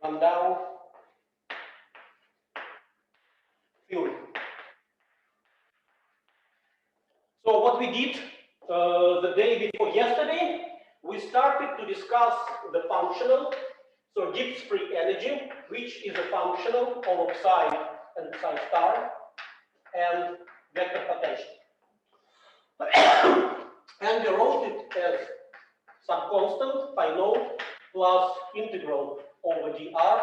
Landau theory. So what we did the day before yesterday, we started to discuss the functional, so Gibbs free energy, which is a functional of psi and psi star and vector potential. And we wrote it as some constant phi naught plus integral over dr.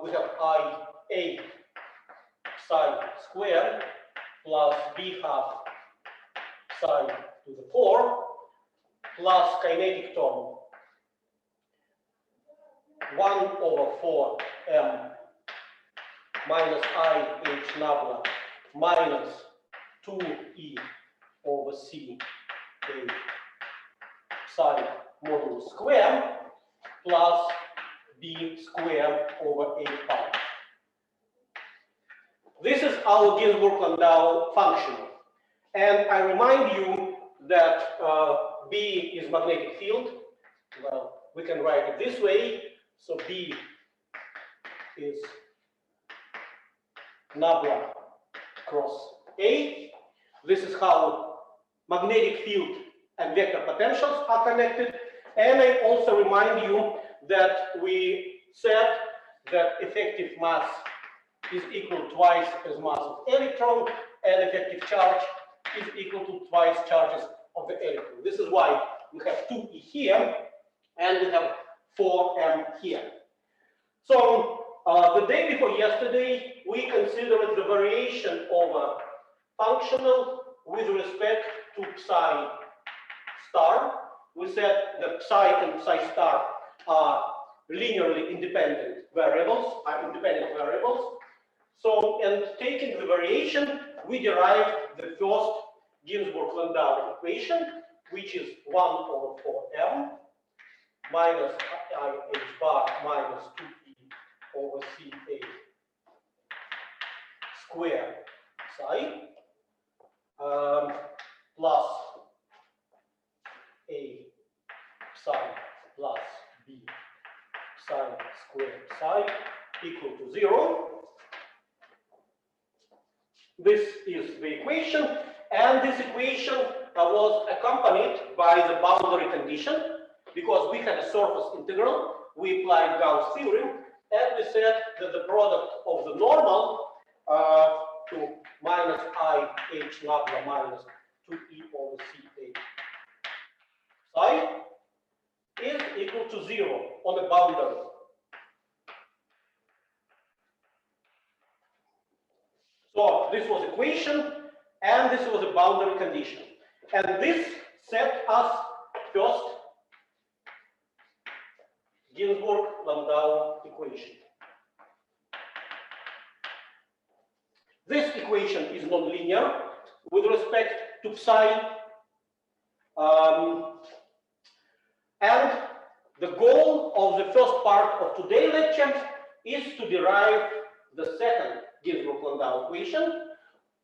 We have IA psi squared plus b half psi to the 4 plus kinetic term 1 over 4 m minus I h nabla minus 2e over c a psi modulus square plus b square over 8 pi. This is our Ginzburg-Landau function. And I remind you that B is magnetic field. Well, we can write it this way. So B is nabla cross A. This is how magnetic field and vector potentials are connected. And I also remind you that we said that effective mass is equal to twice as mass of electron, and effective charge is equal to twice charges of the electron. This is why we have 2e here, and we have 4m here. So the day before yesterday, we considered the variation over functional with respect to psi star. We said that psi and psi star are linearly independent variables, So, and taking the variation, we derived the first Ginzburg-Landau equation, which is 1 over 4m minus I h bar minus 2e over ca square psi plus a psi plus b psi square psi equal to 0. This is the equation, and this equation was accompanied by the boundary condition, because we had a surface integral. We applied Gauss Theorem, and we said that the product of the normal to minus I h nabla minus 2e over ca psi is equal to 0 on the boundary. So this was equation, and this was a boundary condition. And this set us first Ginzburg-Landau equation. This equation is nonlinear with respect to psi. And the goal of the first part of today's lecture is to derive the second Ginzburg-Landau equation.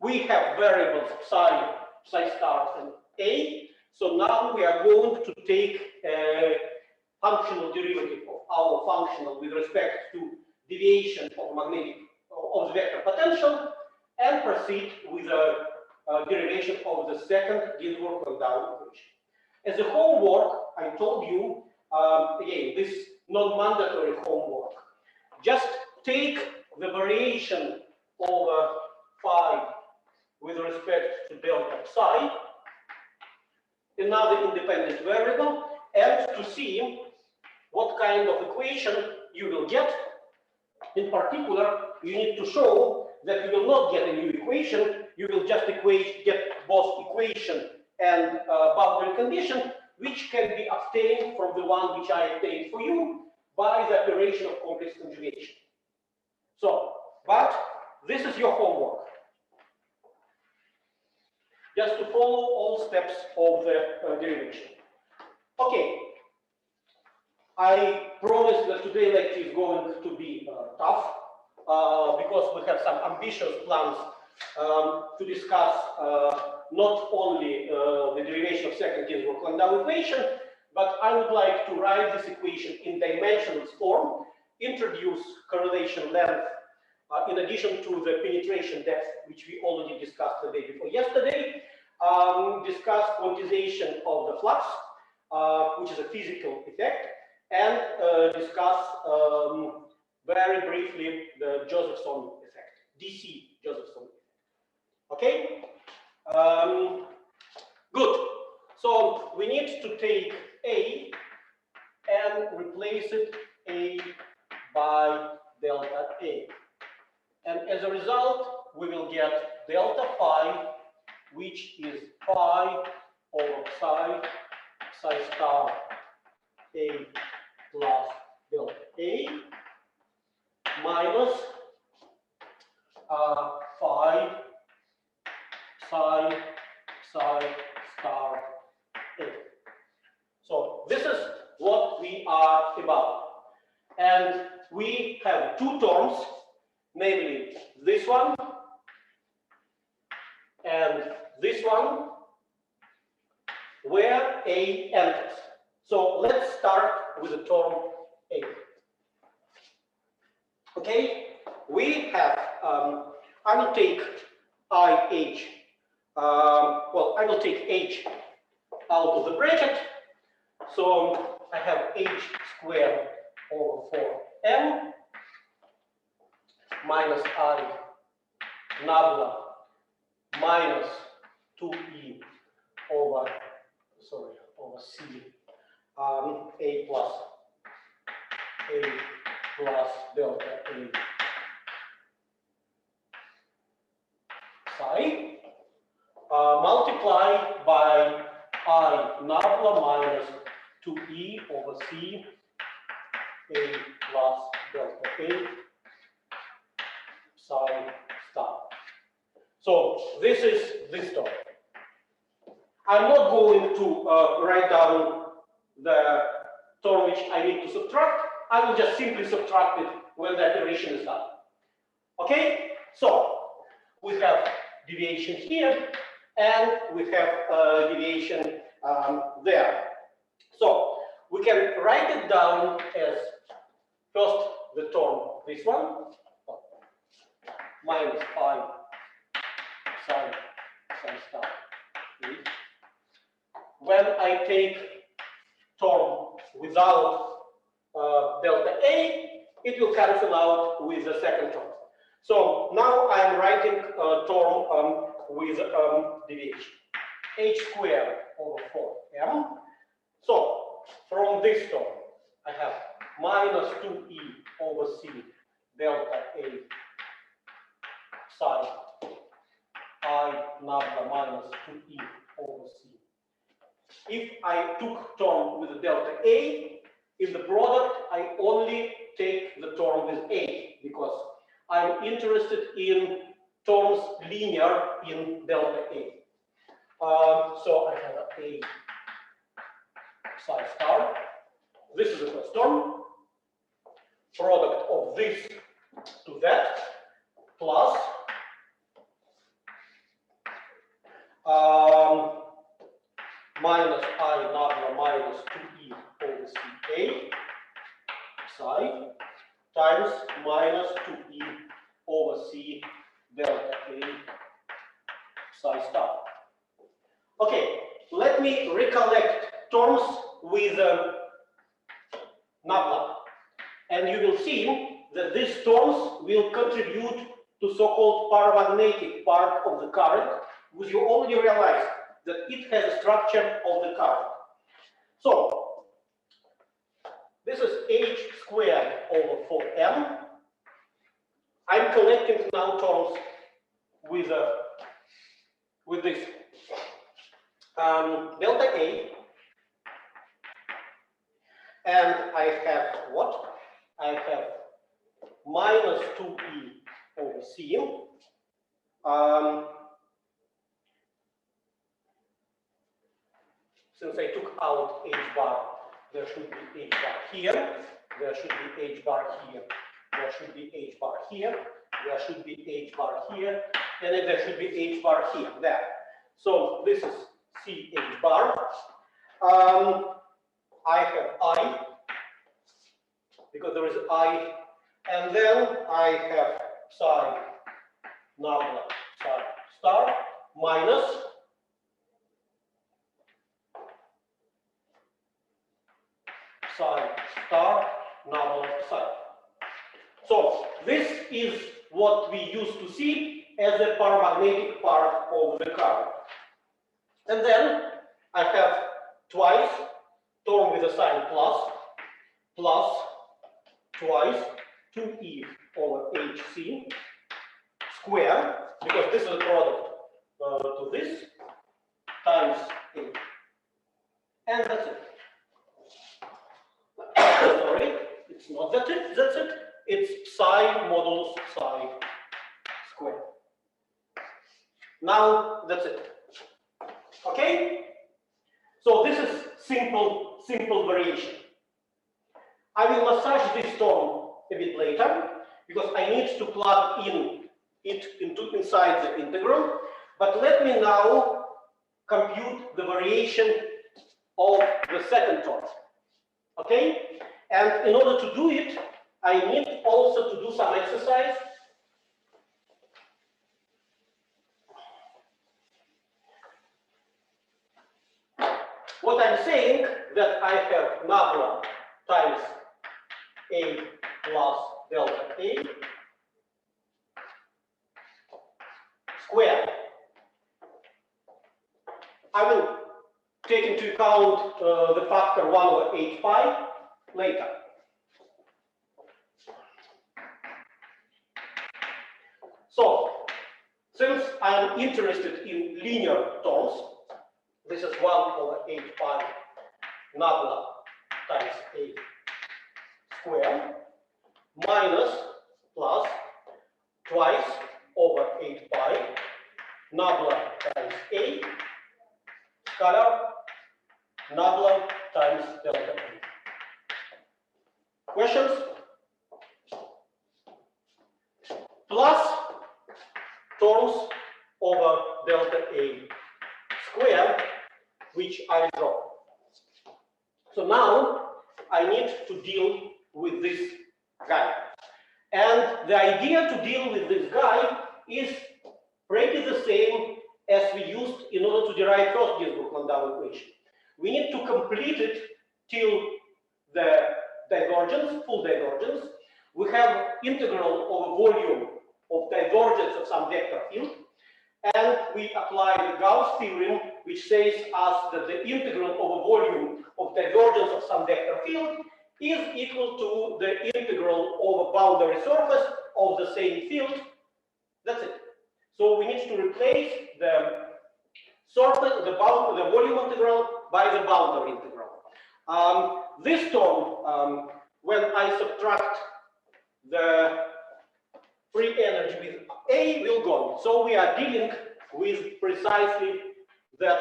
We have variables psi, psi star, and a. So now we are going to take a functional derivative of our functional with respect to deviation of the vector potential, and proceed with a derivation of the second Ginzburg-Landau equation. As a homework, I told you again this non-mandatory homework. Just take the variation over phi with respect to delta psi, another independent variable, and to see what kind of equation you will get. In particular, you need to show that you will not get a new equation, you will just get both equation and boundary condition, which can be obtained from the one which I obtained for you by the operation of complex conjugation. So, but this is your homework. Just to follow all steps of the derivation. Okay. I promise that today's lecture is going to be tough because we have some ambitious plans to discuss not only the derivation of second integral Landau equation, but I would like to write this equation in dimensionless form, introduce correlation length in addition to the penetration depth, which we already discussed the day before yesterday, discuss quantization of the flux, which is a physical effect, and discuss very briefly the Josephson effect, DC Josephson effect. Okay? Good. So we need to take A and replace it A by delta A. And as a result, we will get delta phi, which is phi over psi star A plus delta A minus phi psi star A. So this is what we are about. And we have two terms, namely this one and this one, where A enters. So let's start with the term A. Okay, we have, I will take IH, well, I will take H out of the bracket. So I have H squared over 4m minus I nabla minus 2e over C A plus delta A psi multiplied by I nabla minus 2e over C A plus delta A psi star. So this is this term. I'm not going to write down the term which I need to subtract. I will just simply subtract it when the operation is done. Okay? So we have deviation here and we have deviation there. So we can write it down as first the term, this one, minus phi psi star. When I take term without delta A, it will cancel out with the second term. So now I am writing a term with deviation. H squared over 4m. So from this term, I have minus 2e over C delta A psi I nabla minus 2e over C. If I took term with the delta A, in the product, I only take the term with A because I'm interested in terms linear in delta A. So I have A psi star. This is the first term. Product of this to that plus minus I nabla minus 2e over CA psi times minus 2e over C delta A psi star. Okay, let me recollect terms with nabla, and you will see that these terms will contribute to so-called paramagnetic part of the current, because you already realized that it has a structure of the current. So this is H squared over 4m. I'm collecting now terms with this delta A, and I have what? I have minus 2e over C. Since I took out H bar, there should be H bar here, there should be H bar here, there should be H bar here, there should be H bar here, and then there should be H bar here, there. So this is CH bar. I have I, because there is I, and then I have psi nabla psi star minus psi star nabla psi. So this is what we used to see as the paramagnetic part of the current. And then I have twice term with a sign plus, plus twice 2e over hc square, because this is a product to this, times a. And that's it. Sorry, it's not that it, that's it. It's psi modulus psi square. Now that's it. Okay? So this is simple variation. I will massage this term a bit later because I need to plug in it inside the integral. But let me now compute the variation of the second term. Okay? And in order to do it, I need also to do some exercise. What I'm saying that I have nabla times A plus delta A square. I will take into account the factor 1 over 8 pi later. So, since I'm interested in linear terms, this is 1 over 8 pi nabla times A square minus plus twice over 8 pi nabla times A scalar nabla times delta A. Questions? Plus terms over delta A square, which I draw. So now I need to deal with this guy. And the idea to deal with this guy is pretty the same as we used in order to derive first Ginzburg-Landau equation. We need to complete it till the divergence, full divergence. We have integral over volume of divergence of some vector field. And we apply the Gauss Theorem, which says us that the integral over volume of divergence of some vector field is equal to the integral over boundary surface of the same field. That's it. So we need to replace the surface, the volume integral by the boundary integral. This term, when I subtract the free energy with A, will go. So we are dealing with precisely that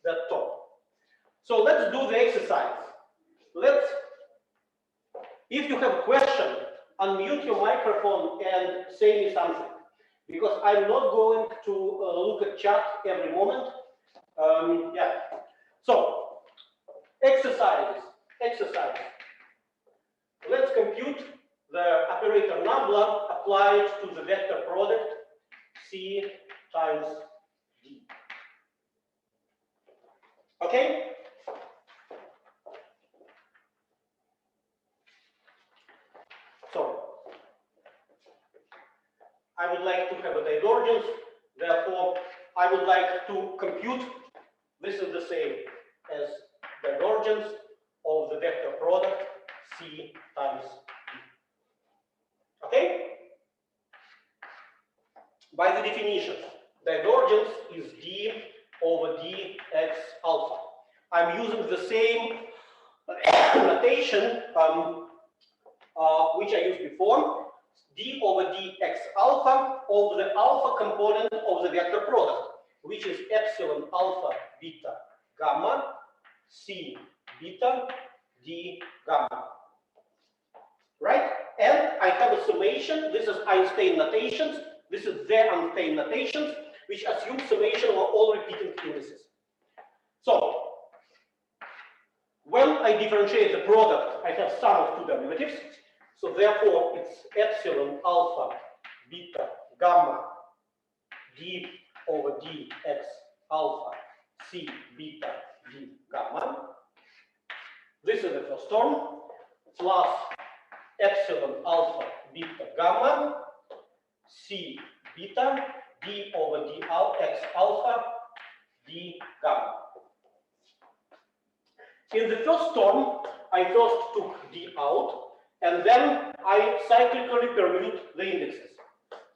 term. So let's do the exercise. If you have a question, unmute your microphone and say me something, because I'm not going to look at chat every moment. Yeah. So exercises. Let's compute the operator nabla applied to the vector product C times D. Okay? So I would like to have a divergence, therefore I would like to compute, this is the same as divergence of the vector product C times D. Okay? By the definition, divergence is d over dx alpha. I'm using the same notation which I used before, d over dx alpha over the alpha component of the vector product, which is epsilon alpha beta gamma c beta d gamma. Right? And I have a summation. This is Einstein notations. This is the Einstein notations, which assume summation of all repeating indices. So when I differentiate the product, I have sum of two derivatives. So therefore, it's epsilon alpha beta gamma d over dx alpha c beta d gamma. This is the first term, plus epsilon alpha beta gamma c beta d over d x alpha d gamma. In the first term, I first took d out, and then I cyclically permute the indexes.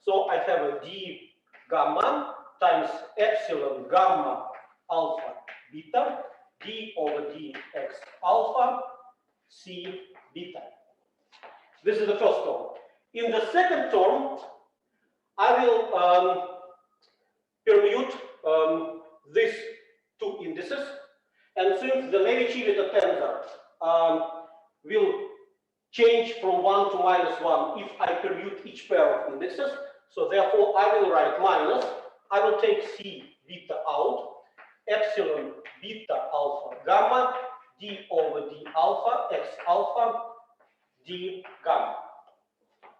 So I have a d gamma times epsilon gamma alpha beta d over dx alpha c beta. This is the first term. In the second term, I will permute these two indices, and since the Levi-Civita tensor will change from 1 to -1 if I permute each pair of indexes, so therefore I will write minus. I will take c beta out, epsilon beta alpha gamma d over d alpha x alpha d gamma.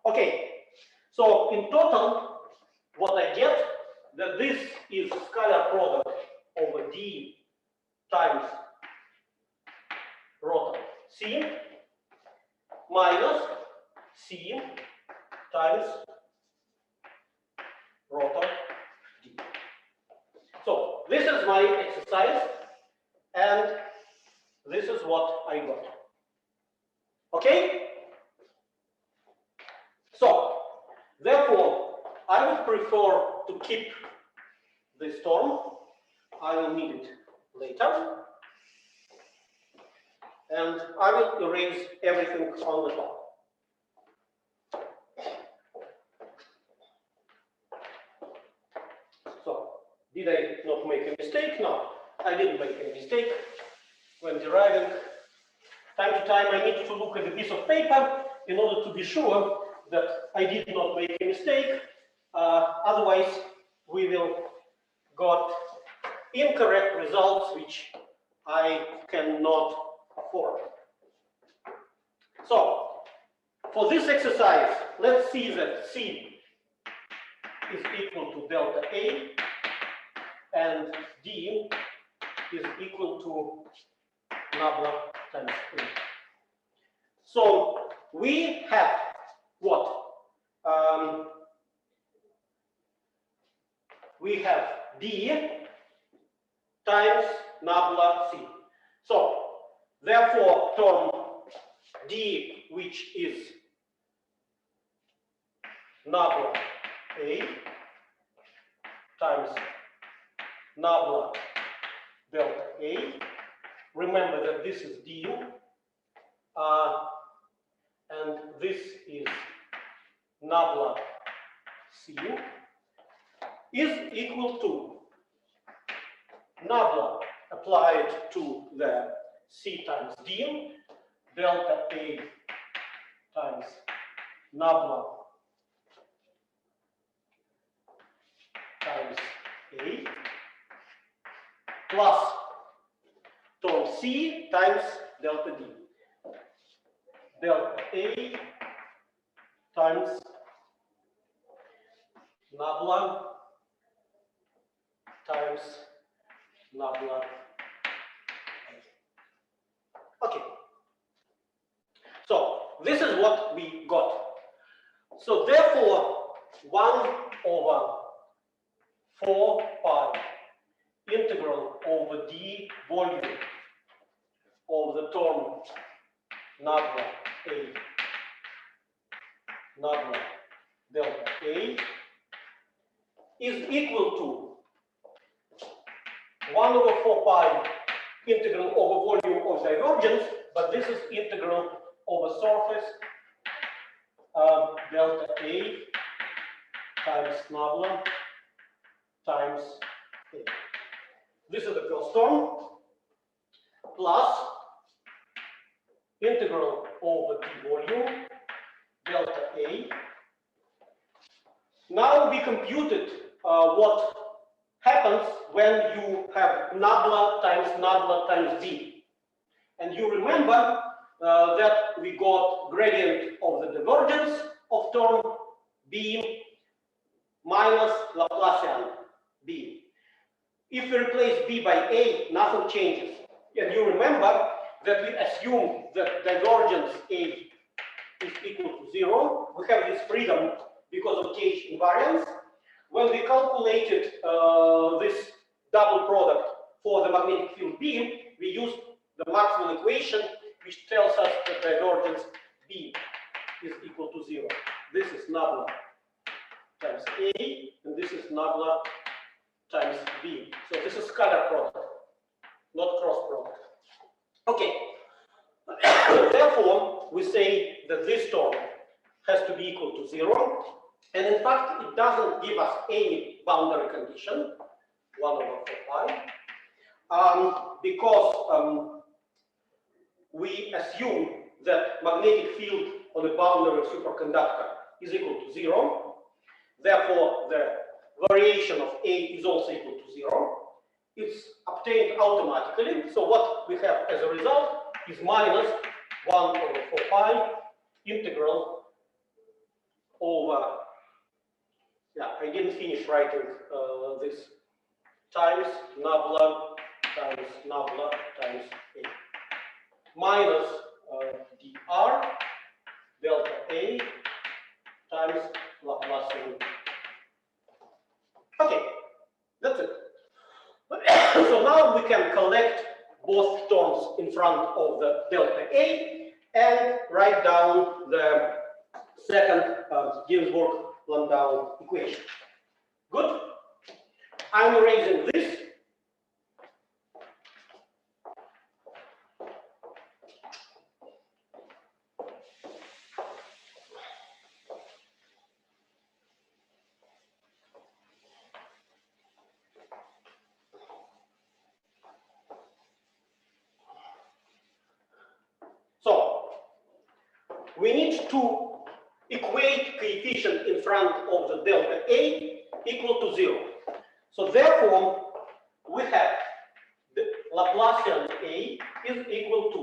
Okay, so in total, what I get, that this is scalar product over d times rotor c minus c times rotor d. So this is my exercise, and this is what I got. Okay? So, therefore, I would prefer to keep this term. I will need it later. And I will erase everything on the top. So, did I not make a mistake? No, I didn't make a mistake when deriving. Time to time, I need to look at the piece of paper in order to be sure that I did not make a mistake. Otherwise, we will got incorrect results, which I cannot afford. So, for this exercise, let's see that C is equal to delta A and D is equal to nabla times A. So, we have what? We have D times nabla C. So, therefore, term D, which is nabla A times nabla delta A. Remember that this is D, and this is nabla C, is equal to nabla applied to the C times D, delta A times nabla times A, plus term C times delta D. Delta A times nabla times nabla. Okay. So this is what we got. So therefore, 1 over 4 pi integral over d volume of the term nabla A nabla delta A is equal to 1 over 4 pi integral over volume of divergence, but this is integral over surface delta A times nabla times A. This is the first term, plus integral over d volume delta A. Now we computed what happens when you have nabla times D. And you remember that we got gradient of the divergence of term B minus Laplacian B. If we replace B by A, nothing changes. And you remember that we assume that divergence A is equal to 0. We have this freedom because of K invariance. When we calculated this double product for the magnetic field B, we used the Maxwell equation, which tells us that divergence B is equal to 0. This is nabla times A, and this is nabla times B. So this is scalar product, not cross product. Okay. Therefore, we say that this term has to be equal to 0. And in fact, it doesn't give us any boundary condition, 1/4π, because we assume that magnetic field on the boundary of superconductor is equal to 0. Therefore, the variation of A is also equal to 0. It's obtained automatically. So what we have as a result is minus 1/4π integral over, yeah, I didn't finish writing this, times nabla times A, minus dr delta A times Laplacian. Okay, that's it. So now we can collect both terms in front of the delta A and write down the second Ginzburg-Landau equation. Good? I'm erasing this. So, we need to equate coefficient in front of the delta A equal to 0. So therefore, we have the Laplacian A is equal to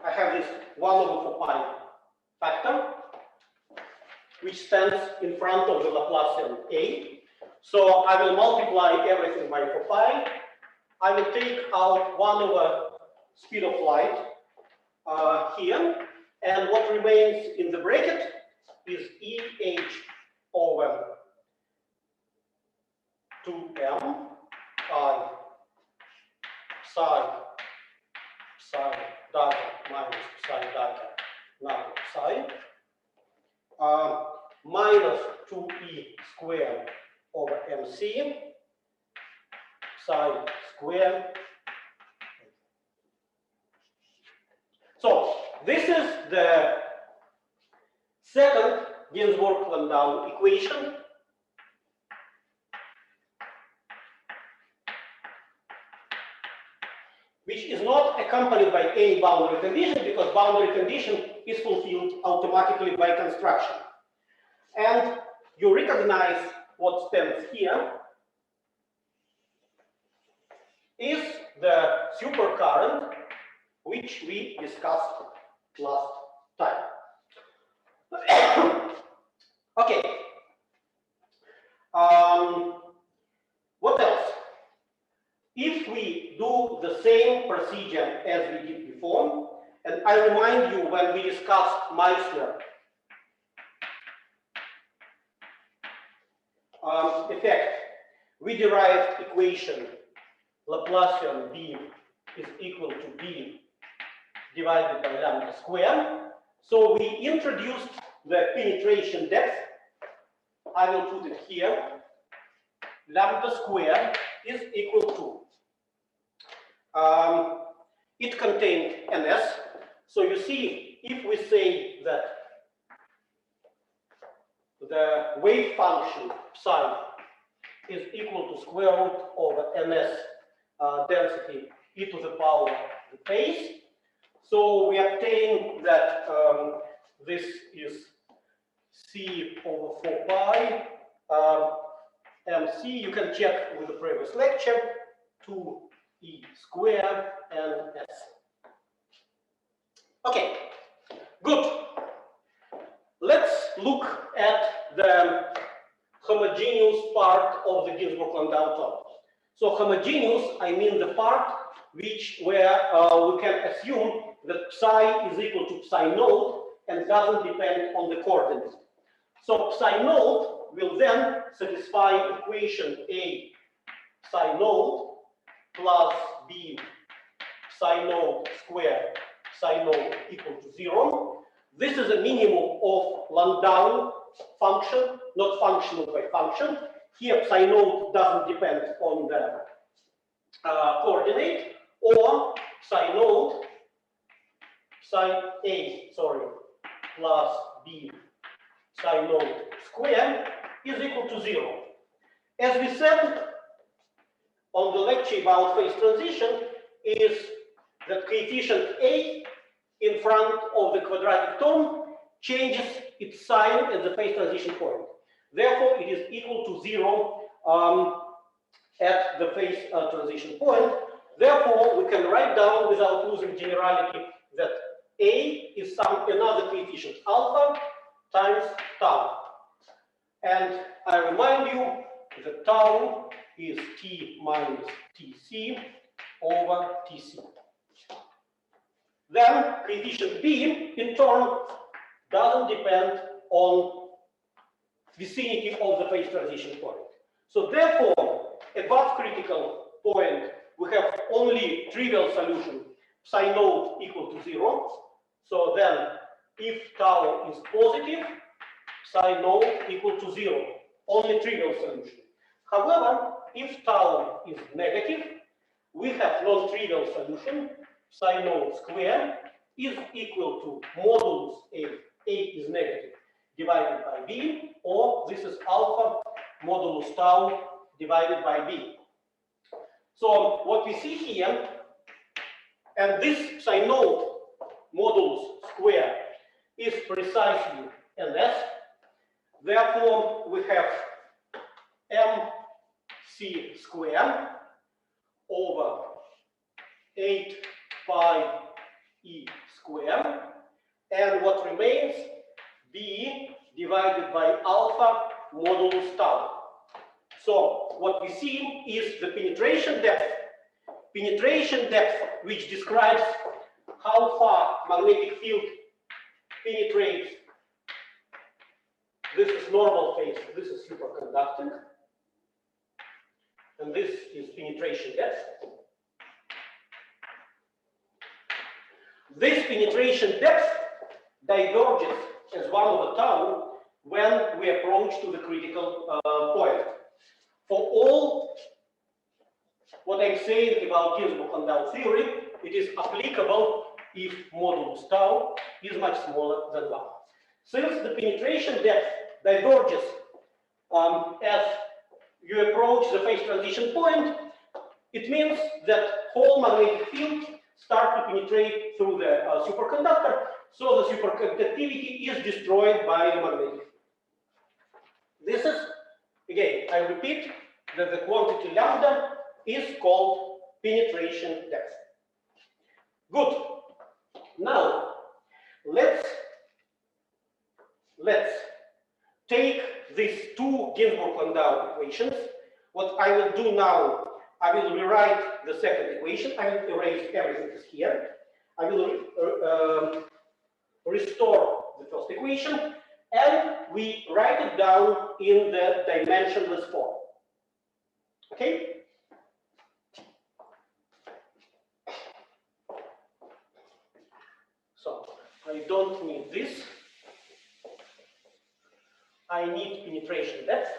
I have this 1/4π factor, which stands in front of the Laplacian A. So I will multiply everything by 4π. I will take out 1/speed of light here, and what remains in the bracket is EH over 2m I psi data minus psi data now psi minus 2e squared over mc psi squared. So this is the second Ginzburg-Landau equation. Which is not accompanied by any boundary condition, because boundary condition is fulfilled automatically by construction. And you recognize what stands here is the supercurrent which we discussed last time. Okay. What else? If we do the same procedure as we did before, and I remind you when we discussed Meissner effect, we derived equation Laplacian B is equal to B divided by lambda square. So we introduced the penetration depth. I will put it here. Lambda square is equal to, it contained ns. So you see, if we say that the wave function psi is equal to square root over ns density e to the power the phase. So we obtain that this is c over 4 pi mc. You can check with the previous lecture, 2e squared and s. Okay, good. Let's look at the homogeneous part of the Ginzburg-Landau term. So homogeneous, I mean the part where we can assume that psi is equal to psi naught and doesn't depend on the coordinates. So psi naught will then satisfy equation A psi naught plus B psi naught squared psi naught equal to 0. This is a minimum of Landau function, not functional by function. Here psi naught doesn't depend on the coordinate, or psi naught psi A, plus B psi naught squared is equal to 0. As we said on the lecture about phase transition, is that coefficient A in front of the quadratic term changes its sign at the phase transition point. Therefore, it is equal to 0 at the phase transition point. Therefore, we can write down without losing generality that A is another coefficient alpha times tau. And I remind you that tau is T minus Tc over Tc. Then coefficient B in turn doesn't depend on vicinity of the phase transition point. So therefore, above critical point, we have only trivial solution, psi naught equal to 0. So then, if tau is positive, psi naught equal to 0, only trivial solution. However, if tau is negative, we have non-trivial solution, psi naught squared is equal to modulus A is negative, divided by B, or this is alpha modulus tau divided by B. So what we see here, and this psi naught modulus square is precisely ns. Therefore, we have mc squared over 8 pi e squared, and what remains b divided by alpha modulus tau. So what we see is the penetration depth which describes how far magnetic field penetrates. This is normal phase, this is superconducting, and this is penetration depth. This penetration depth diverges as 1 over tau when we approach to the critical point. For all what I'm saying about Ginzburg-Landau theory, it is applicable if modulus tau is much smaller than 1. Since the penetration depth diverges as you approach the phase transition point, it means that whole magnetic field start to penetrate through the superconductor, so the superconductivity is destroyed by the magnetic field. This is, again, I repeat, that the quantity lambda is called penetration depth. Good. Now, let's take these two Ginzburg-Landau equations. What I will do now, I will rewrite the second equation. I will erase everything that's here. I will restore the first equation, and we write it down in the dimensionless form. Okay? So, I don't need this. I need penetration depth.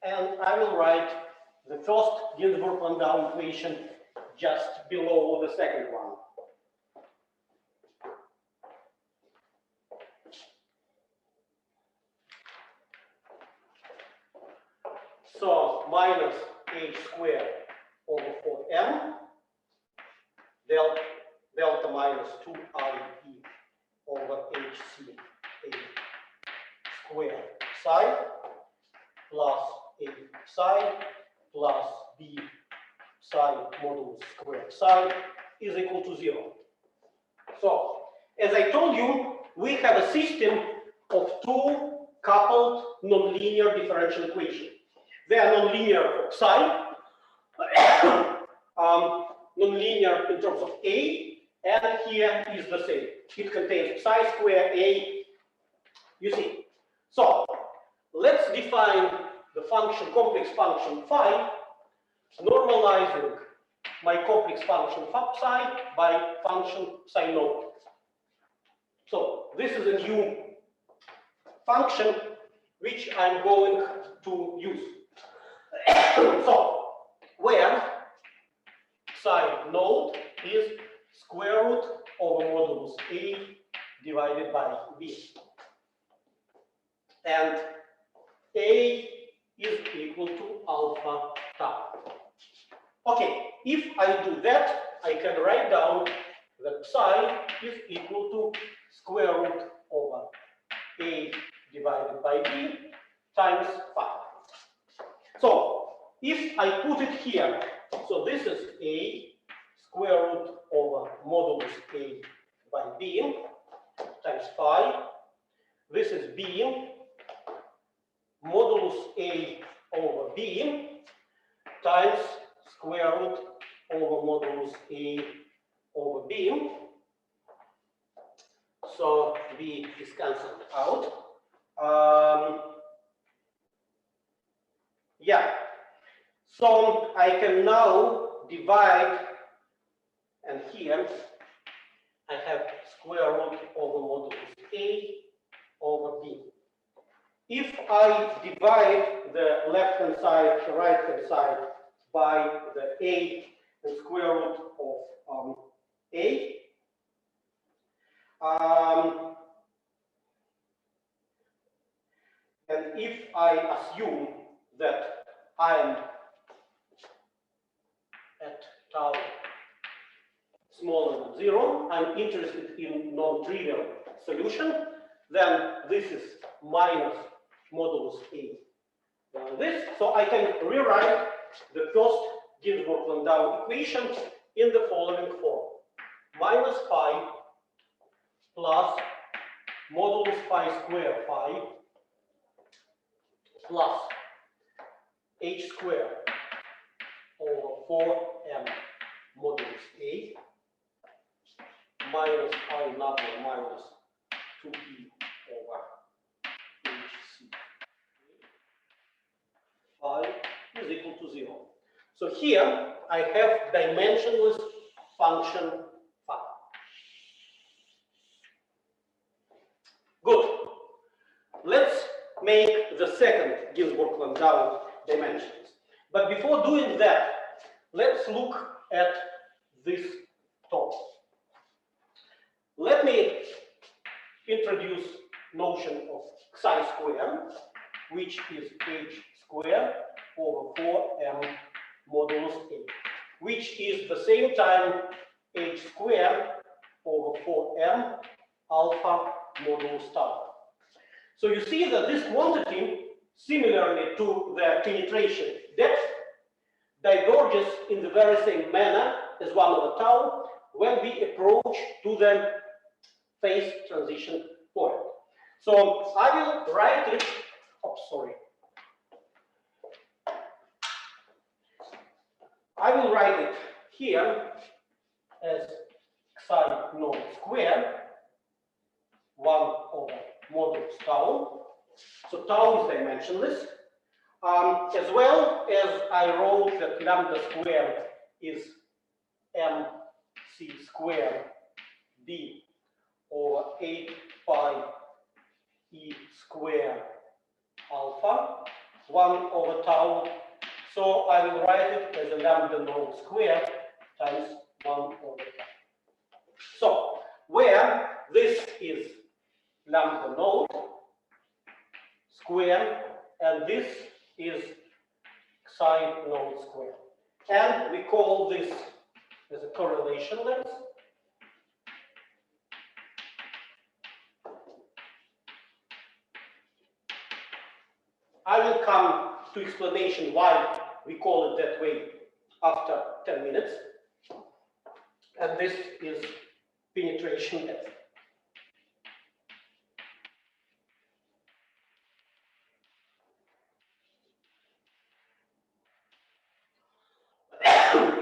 And I will write the first Ginzburg-Landau equation just below the second one. So minus h squared over 4m delta minus 2ie over hc a squared psi plus a psi plus b psi modulus squared psi is equal to 0. So, as I told you, we have a system of two coupled nonlinear differential equations. They are nonlinear for psi, nonlinear in terms of a, and here is the same. It contains psi square a, you see. So, let's define the function, complex function phi, normalizing my complex function psi by function psi naught. So, this is a new function which I'm going to use. So, where psi naught is square root over modulus a divided by b. And a is equal to alpha tau. Okay, if I do that, I can write down that psi is equal to square root over a divided by b times phi. So, if I put it here, so this is a square root over modulus a by b times phi. This is b modulus a over b times square root over modulus a over b. So b is cancelled out. Yeah. So I can now divide, and here I have square root over modulus a over b. If I divide the left hand side, the right hand side by the a and square root of a, and if I assume that I'm at tau smaller than 0, I'm interested in non-trivial solution, then this is minus modulus a this. So I can rewrite the first Ginzburg-Landau equation in the following form. Minus phi plus modulus phi square phi plus h square over 4m modulus a minus phi number minus 2e over hc phi is equal to 0. So here I have dimensionless function phi. Good. Let's make the second Ginzburg-Landau dimensions. But before doing that, let's look at this top. Let me introduce notion of psi square, which is h square over 4m modulus a, which is the same time h square over 4m alpha modulus tau. So you see that this quantity, similarly to the penetration depth, diverges in the very same manner as 1 over tau when we approach to the phase transition point. So I will write it, I will write it here as psi naught square 1 over modulus tau. So tau is dimensionless. As well as I wrote that lambda square is mc square b over 8 pi e square alpha 1 over tau. So I will write it as a lambda naught square times 1 over n. So, where this is lambda node square, and this is psi node square. And we call this as a correlation length. I will come to explanation why we call it that way after 10 minutes. And this is penetration depth.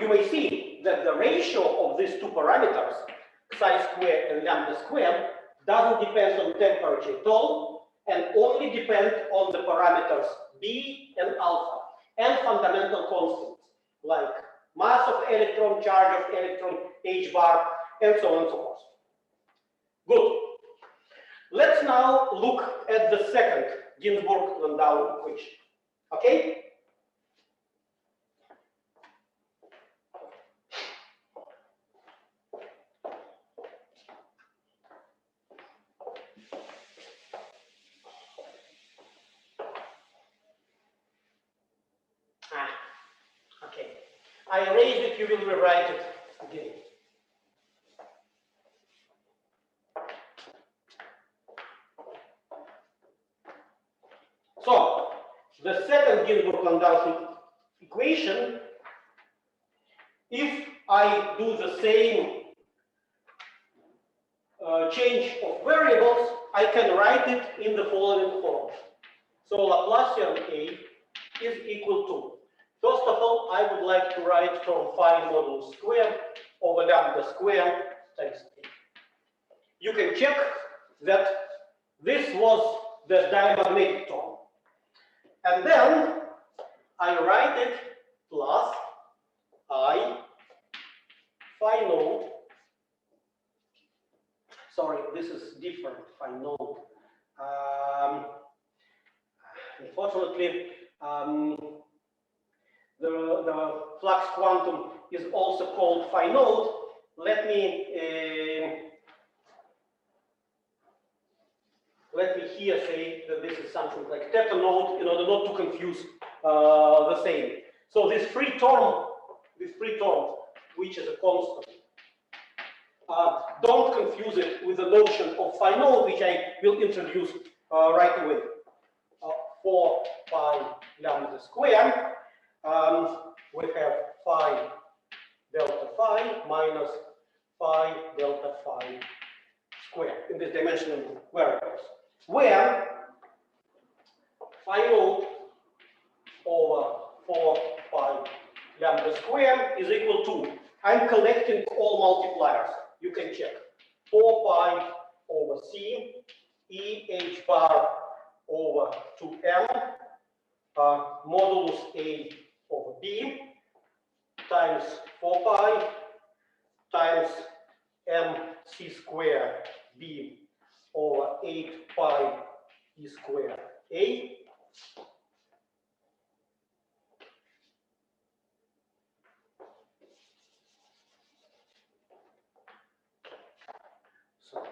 You may see that the ratio of these two parameters, psi square and lambda square, doesn't depend on temperature at all, and only depend on the parameters B and alpha, and fundamental constants like mass of electron, charge of electron, h bar, and so on and so forth. Good. Let's now look at the second Ginzburg-Landau equation. Okay? Okay. I erased it, you will rewrite it again. So, the second Ginzburg-Landau equation, if I do the same change of variables, I can write it in the following form. So, Laplacian A is equal to, first of all, I would like to write from phi modulus square over lambda square times A. You can check that this was the diamagnetic term. And then I write it plus I phi node. Sorry, this is different phi node. Unfortunately, the flux quantum is also called phi node. Let me here say that this is something like theta node in order not to confuse the same. So this free term, which is a constant, don't confuse it with the notion of phi node, which I will introduce right away. 4 pi lambda square, we have phi delta phi minus phi delta phi square in this dimensional variables, where phi node over 4 pi lambda square is equal to, I'm collecting all multipliers, you can check, 4 pi over c, e h bar over 2m, modulus a over b, times 4 pi times mc square b over 8 pi e square a. So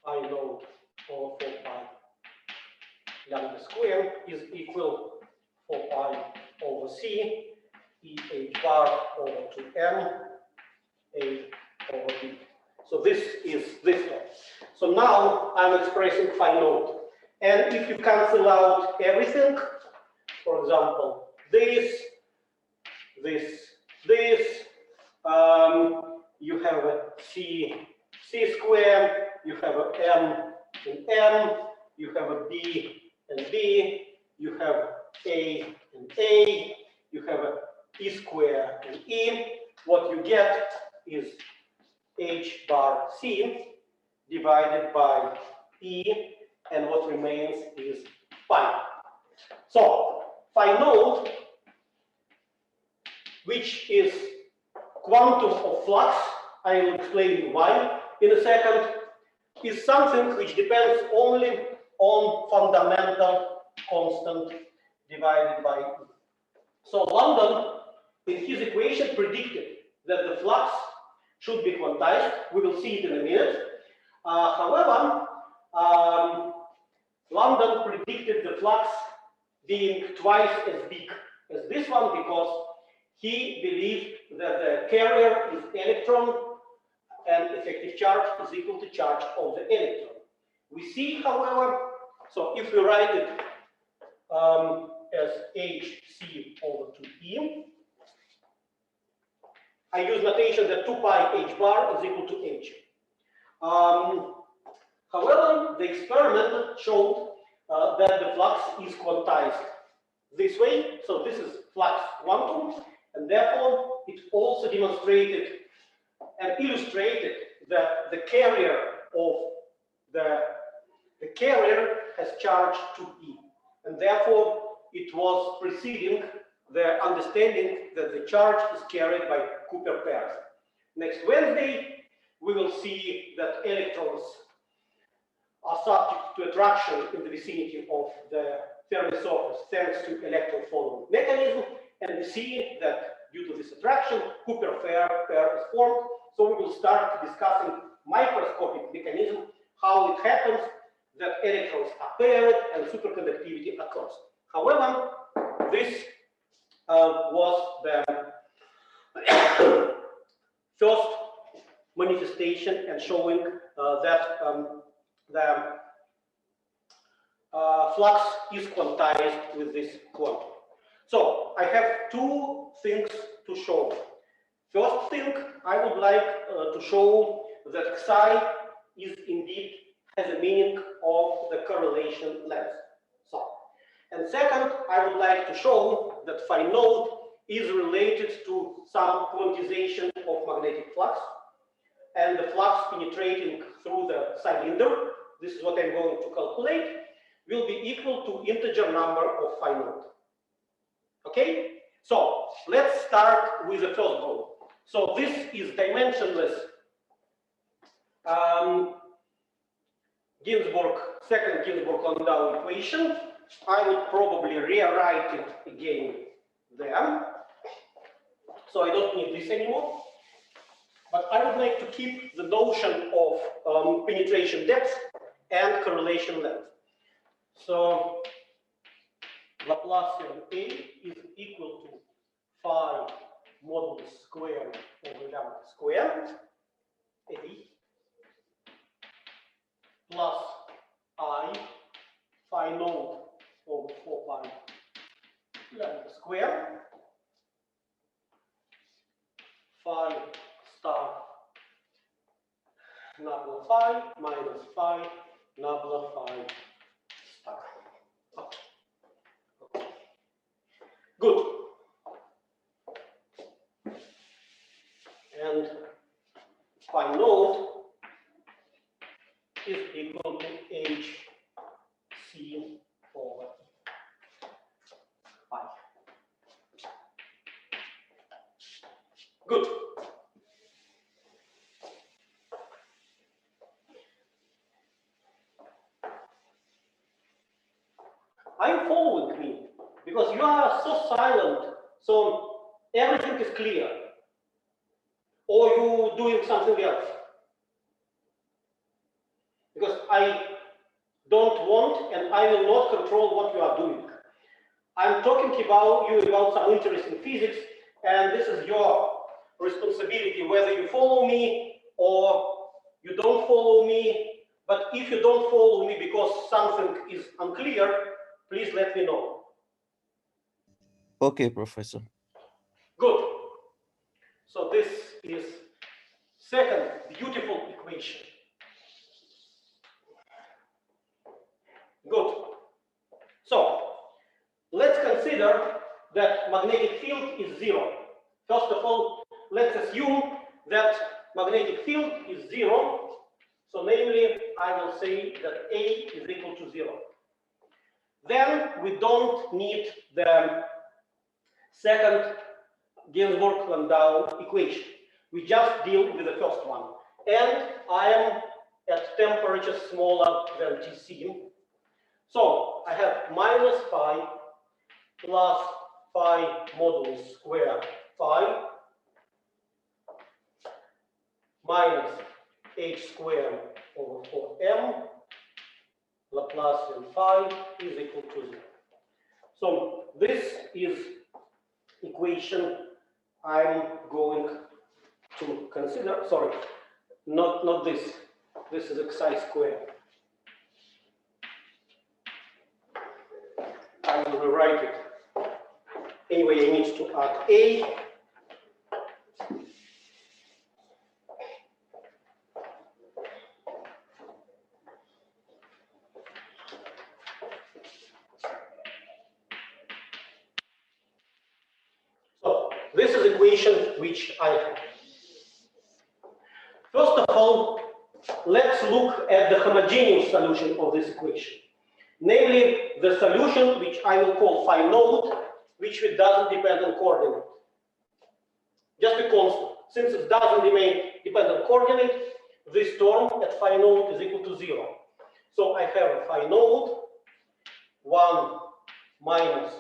I know over 4 pi lambda square is equal 4 pi over c, e h bar over 2m, a over b. So this is this term. So now I'm expressing phi node. And if you cancel out everything, for example, this, you have a c square, you have a m and m, you have a b and b, you have a and a, you have a e square and e. What you get is h bar c divided by e, and what remains is phi. So phi node, which is quantum of flux, I will explain why in a second, is something which depends only on fundamental constant divided by e. So London in his equation predicted that the flux should be quantized. We will see it in a minute. However, London predicted the flux being twice as big as this one because he believed that the carrier is electron and effective charge is equal to charge of the electron. We see, however, so if we write it as hc over 2e, I use notation that 2 pi h bar is equal to h. However, the experiment showed that the flux is quantized this way. So this is flux quantum, and therefore it also demonstrated and illustrated that the carrier of the carrier has charge 2e, and therefore it was preceding the understanding that the charge is carried by Cooper pairs. Next Wednesday, we will see that electrons are subject to attraction in the vicinity of the Fermi surface thanks to electron following mechanism, and we see that due to this attraction, Cooper pair is formed. So we will start discussing microscopic mechanism, how it happens that electrons are paired and superconductivity occurs. However, this was the first manifestation and showing that the flux is quantized with this quantum. So I have two things to show. First thing, I would like to show that psi is indeed has a meaning of the correlation length. So, and second, I would like to show that phi node is related to some quantization of magnetic flux, and the flux penetrating through the cylinder, this is what I'm going to calculate, will be equal to integer number of phi node. Okay, so let's start with the first goal. So this is dimensionless second Ginzburg-Landau equation. I would probably rewrite it again there. So I don't need this anymore. But I would like to keep the notion of penetration depth and correlation length. So Laplacian A is equal to phi modulus square over lambda square A plus I phi node over 4 pi lambda square phi star nabla phi minus phi nabla phi star. Okay. Good. And phi node is equal to hc over pi. Good. Are you following me? Because you are so silent, so everything is clear. Or you doing something else? Because I don't want and I will not control what you are doing. I'm talking about you about some interest in physics, and this is your responsibility whether you follow me or you don't follow me. But if you don't follow me because something is unclear, please let me know. Okay, Professor. Good. So this is second beautiful equation. Good. So let's consider that magnetic field is zero. First of all, let's assume that magnetic field is zero. So namely, I will say that A is equal to 0. Then we don't need the second Ginzburg-Landau equation. We just deal with the first one. And I am at temperature smaller than Tc. So I have minus phi plus phi modulus square phi minus h squared over 4m Laplacian phi is equal to 0. So this is equation I'm going to consider. Sorry, not this. This is xi squared. I will rewrite it. Anyway, I need to add a. So this is equation which I have. First of all, let's look at the homogeneous solution of this equation. Namely, the solution which I will call phi node, which doesn't depend on coordinate. Just a constant. Since it doesn't depend on coordinate, this term at phi node is equal to 0. So I have a phi node 1 minus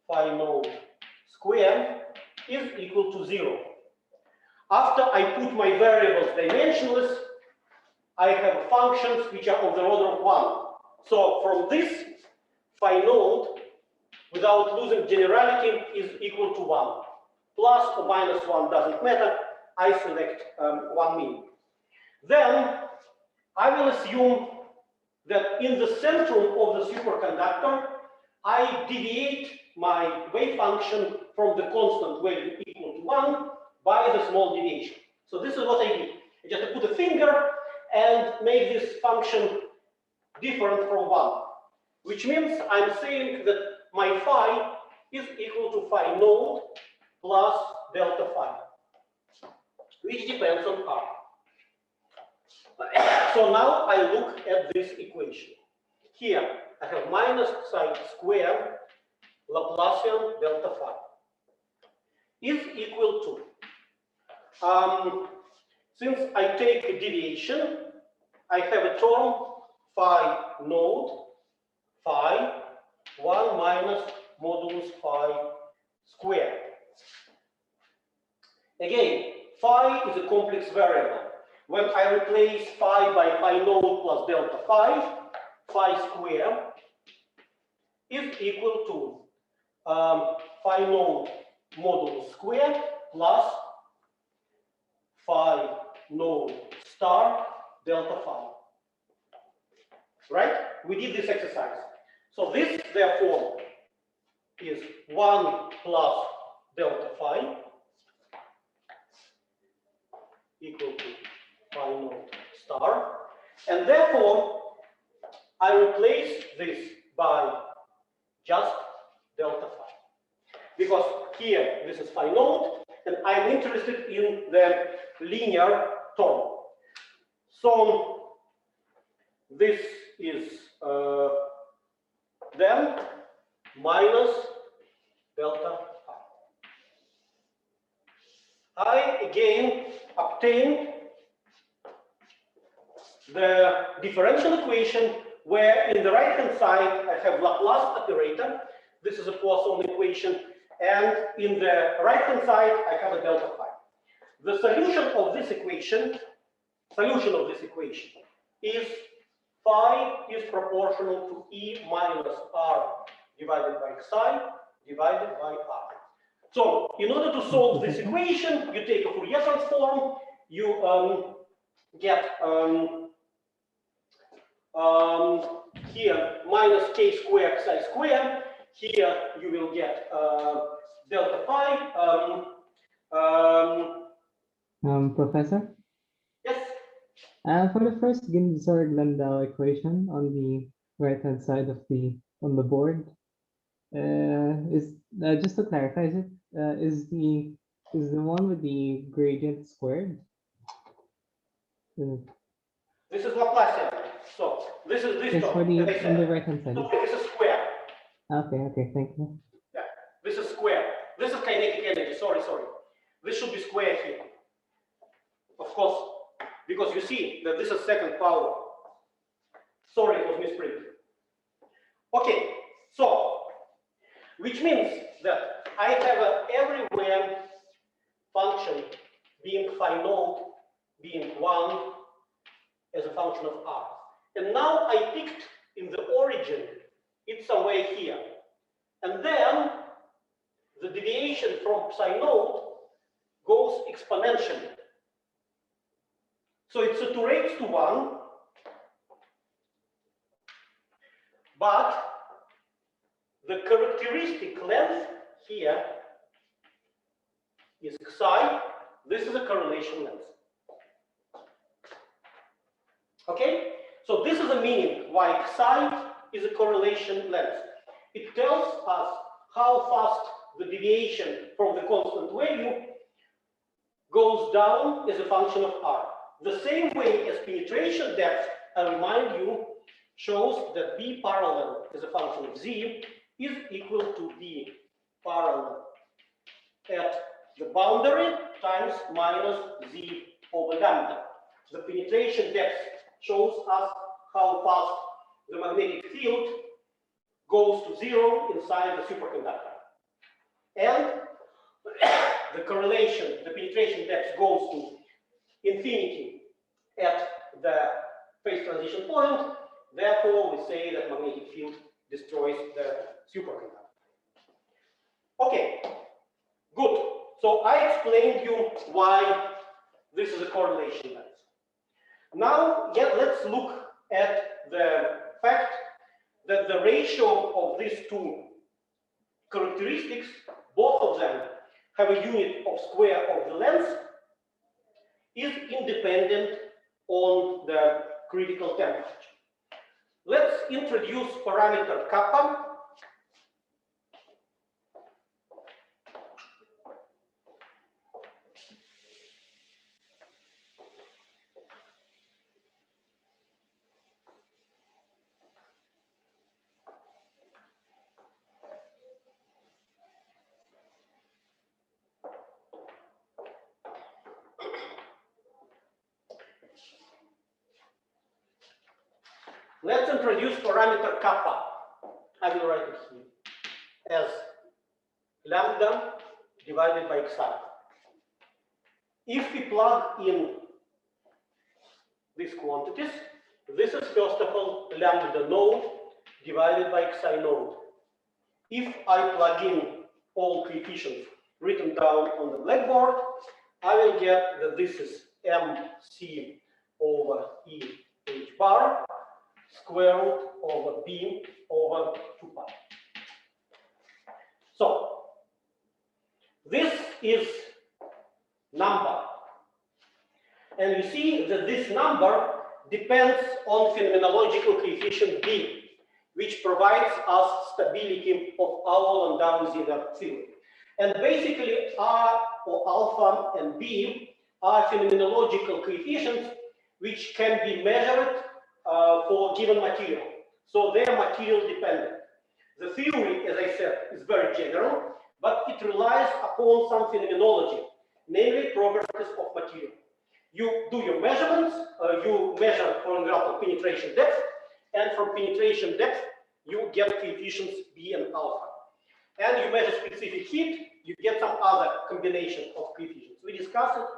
phi node squared is equal to 0. After I put my variables dimensionless, I have functions which are of the order of 1. So from this, phi node, without losing generality, is equal to 1. Plus or minus 1 doesn't matter. I select 1 mean. Then I will assume that in the centrum of the superconductor, I deviate my wave function from the constant value equal to 1 by the small deviation. So this is what I did. I just put a finger and make this function different from 1, which means I'm saying that my phi is equal to phi node plus delta phi, which depends on r. So now I look at this equation. Here I have minus psi squared Laplacian delta phi is equal to, since I take a deviation, I have a term phi node phi 1 minus modulus phi squared. Again, phi is a complex variable. When I replace phi by phi node plus delta phi squared is equal to phi node modulus squared plus phi node star delta phi. Right? We did this exercise. So this, therefore, is 1 plus delta phi equal to phi node star. And therefore, I replace this by just delta phi. Because here, this is phi node, and I'm interested in the linear term. So this is then minus delta phi. I again obtain the differential equation where in the right hand side I have Laplace operator. This is a Poisson equation, and in the right hand side I have a delta phi. The solution of this equation is phi is proportional to E minus R divided by Xi divided by R. So in order to solve this equation, you take a Fourier transform, you get here minus k squared Xi squared. Here you will get delta phi. Professor? Yes? For the first Ginzburg-Landau equation on the right-hand side of on the board, is just to clarify, is the one with the gradient squared? This is Laplacian. So this is this term. For the on the right-hand side. So this is square. Okay, thank you. Yeah, this is square. This is kinetic energy. Sorry. This should be square here. Of course, because you see that this is second power. Sorry, it was misprinted. Okay, so which means that I have everywhere function being phi naught being 1 as a function of r. And now I picked in the origin, it's somewhere here. And then the deviation from psi naught goes exponentially. So it's a 2 raised to 1, but the characteristic length here is psi. This is a correlation length. Okay? So this is the meaning why psi is a correlation length. It tells us how fast the deviation from the constant value goes down as a function of r. The same way as penetration depth, I remind you, shows that B parallel as a function of z is equal to B parallel at the boundary times minus z over lambda. The penetration depth shows us how fast the magnetic field goes to 0 inside the superconductor. And the correlation, the penetration depth goes to infinity at the phase transition point. Therefore, we say that magnetic field destroys the superconductor. Okay, good. So I explained you why this is a correlation length. Now, let's look at the fact that the ratio of these two characteristics, both of them have a unit of square of the length, is independent on the critical temperature. Let's introduce parameter kappa. Let's introduce parameter kappa. I will write it here as lambda divided by xi. If we plug in these quantities, this is first of all lambda node divided by xi node. If I plug in all coefficients written down on the blackboard, I will get that this is mc over e h bar square root over b over 2 pi. So this is number. And you see that this number depends on phenomenological coefficient b, which provides us stability of our Landau-Zener theory. And basically r or alpha and b are phenomenological coefficients which can be measured for given material. So they are material dependent. The theory, as I said, is very general, but it relies upon some phenomenology, namely properties of material. You do your measurements, you measure, for example, penetration depth, and from penetration depth, you get coefficients B and alpha. And you measure specific heat, you get some other combination of coefficients. We discuss it,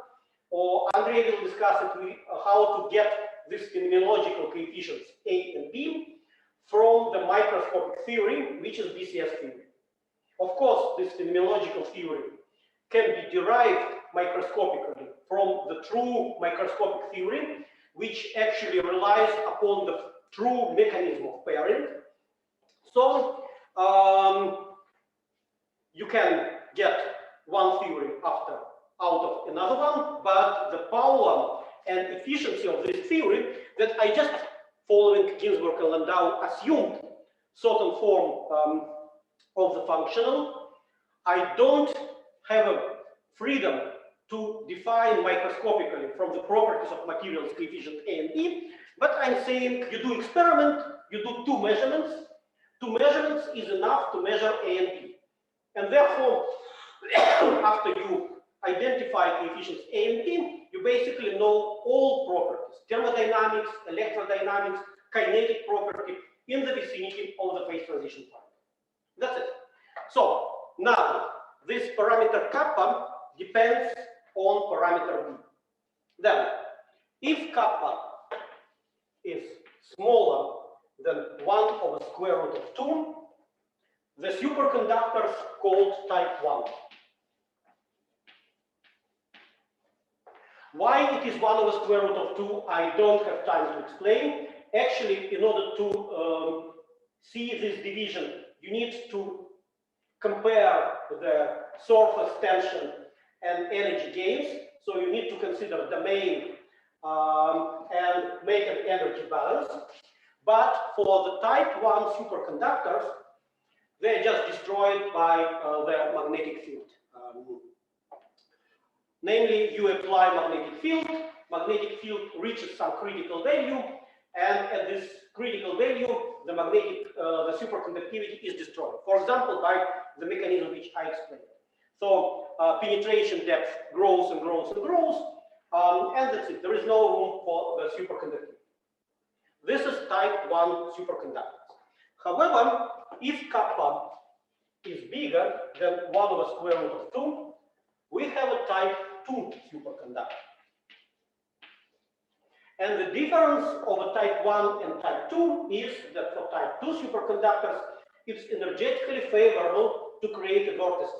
or Andrei will discuss it, how to get these phenomenological coefficients A and B from the microscopic theory, which is BCS theory. Of course, this phenomenological theory can be derived microscopically from the true microscopic theory, which actually relies upon the true mechanism of pairing. So you can get one theory out of another one, but the power and efficiency of this theory that I just, following Ginzburg and Landau, assumed certain form of the functional. I don't have a freedom to define microscopically from the properties of materials coefficient A and E, but I'm saying you do experiment, you do two measurements. Two measurements is enough to measure A and B. And therefore, after you identify coefficients A and B, you basically know all properties, thermodynamics, electrodynamics, kinetic property in the vicinity of the phase transition point. That's it. So now, this parameter kappa depends on parameter B. Then, if kappa is smaller than 1 over square root of 2, the superconductors called type 1. Why it is 1 over square root of 2, I don't have time to explain. Actually, in order to see this division, you need to compare the surface tension and energy gains. So you need to consider domain and make an energy balance. But for the type 1 superconductors, they're just destroyed by their magnetic field. Namely, you apply magnetic field reaches some critical value, and at this critical value, the superconductivity is destroyed. For example, by the mechanism which I explained. So penetration depth grows and grows and grows, and that's it. There is no room for the superconductivity. This is type 1 superconductors. However, if kappa is bigger than 1 over square root of 2, we have a type 2 superconductor. And the difference of a type 1 and type 2 is that for type 2 superconductors, it's energetically favorable to create vortices,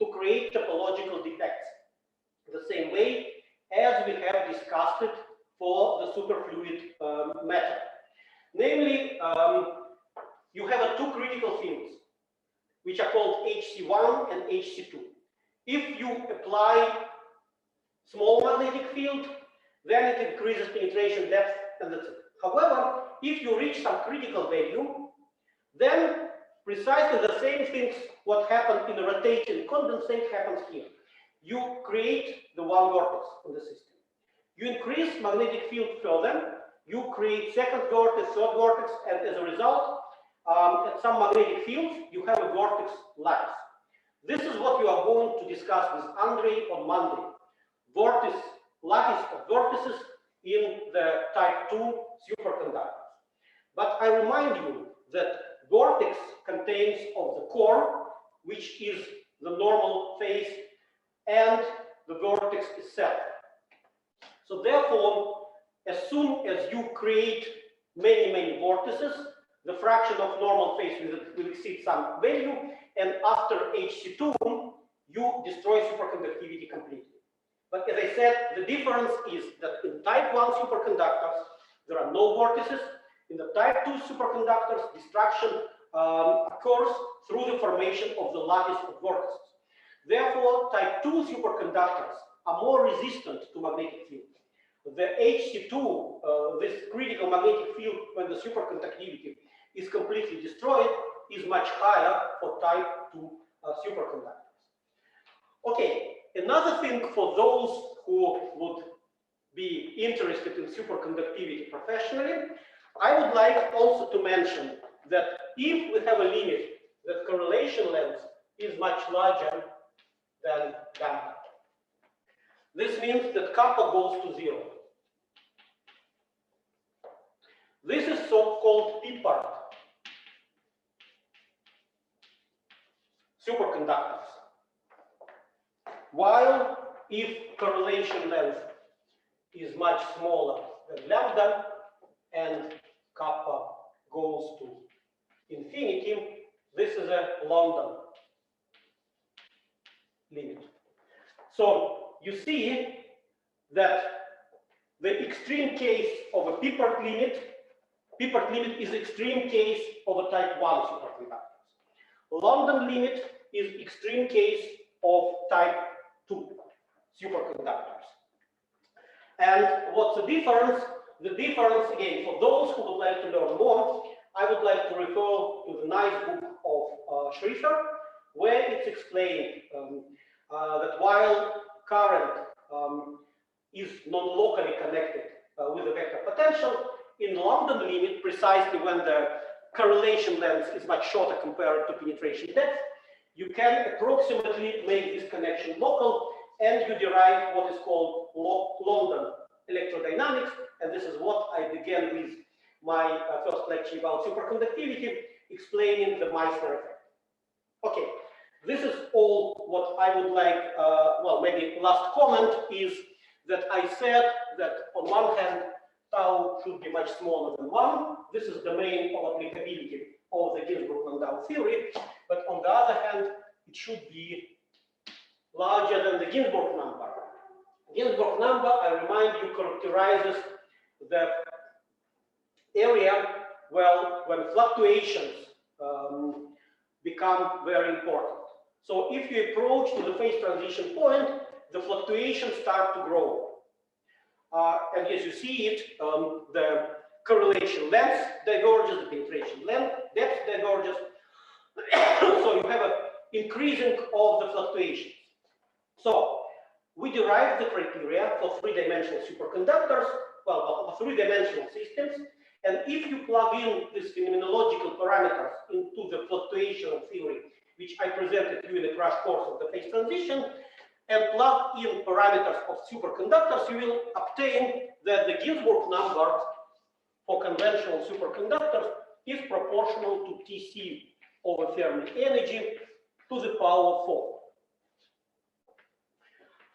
to create topological defects, the same way as we have discussed it for the superfluid matter. Namely, you have two critical fields, which are called HC1 and HC2. If you apply small magnetic field, then it increases penetration depth, and that's it. However, if you reach some critical value, then precisely the same things what happened in the rotating condensate happens here. You create the one vortex in the system. You increase magnetic field further, you create second vortex, third vortex, and as a result, at some magnetic fields, you have a vortex lattice. This is what you are going to discuss with Andrei on Monday. Lattice of vortices in the type 2 superconductors. But I remind you that vortex contains of the core, which is the normal phase, and the vortex itself. So therefore, as soon as you create many vortices, the fraction of normal phase will exceed some value, and after HC2, you destroy superconductivity completely. But as I said, the difference is that in type 1 superconductors, there are no vortices. In the type 2 superconductors, destruction occurs through the formation of the lattice of vortices. Therefore, type 2 superconductors are more resistant to magnetic field. The HC2, this critical magnetic field when the superconductivity is completely destroyed, is much higher for type 2 superconductors. Okay, another thing for those who would be interested in superconductivity professionally, I would like also to mention that if we have a limit that correlation length is much larger than gamma, this means that kappa goes to 0. This is so-called p-part superconductors. While if correlation length is much smaller than lambda and kappa goes to infinity, this is a London limit. So you see that the extreme case of a p-part limit is extreme case of a type 1 superconductors. London limit is extreme case of type 2 superconductors. And what's the difference? The difference, again, for those who would like to learn more, I would like to refer to the nice book of Schrieffer, where it's explained that while current is non-locally connected with the vector potential, in London limit, precisely when the correlation length is much shorter compared to penetration depth, you can approximately make this connection local, and you derive what is called London electrodynamics, and this is what I began with my first lecture about superconductivity, explaining the Meissner effect. Okay, This is all what I would like, well, maybe last comment is that I said that on one hand, tau should be much smaller than 1. This is the domain of applicability of the Ginzburg-Landau theory. But on the other hand, it should be larger than the Ginzburg number. Ginzburg number, I remind you, characterizes the area when fluctuations become very important. So if you approach to the phase transition point, the fluctuations start to grow. And as you see it, the correlation length diverges, the penetration depth diverges. So you have an increasing of the fluctuations. So we derive the criteria for three-dimensional superconductors, well, three-dimensional systems. And if you plug in these phenomenological parameters into the fluctuation theory, which I presented to you in a crash course of the phase transition, and plug in parameters of superconductors, you will obtain that the Ginzburg number for conventional superconductors is proportional to Tc over Fermi energy to the power 4.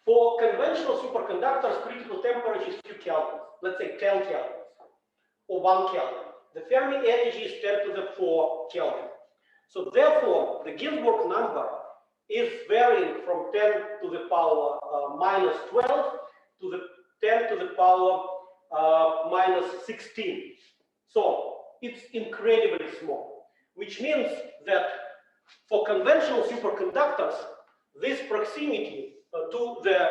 For conventional superconductors, critical temperature is few kelvins, let's say 10 kelvins or 1 Kelvin. The Fermi energy is 10 to the 4 Kelvin. So therefore, the Ginzburg number is varying from 10 to the power minus 12 to the 10 to the power minus 16. So it's incredibly small, which means that for conventional superconductors, this proximity to the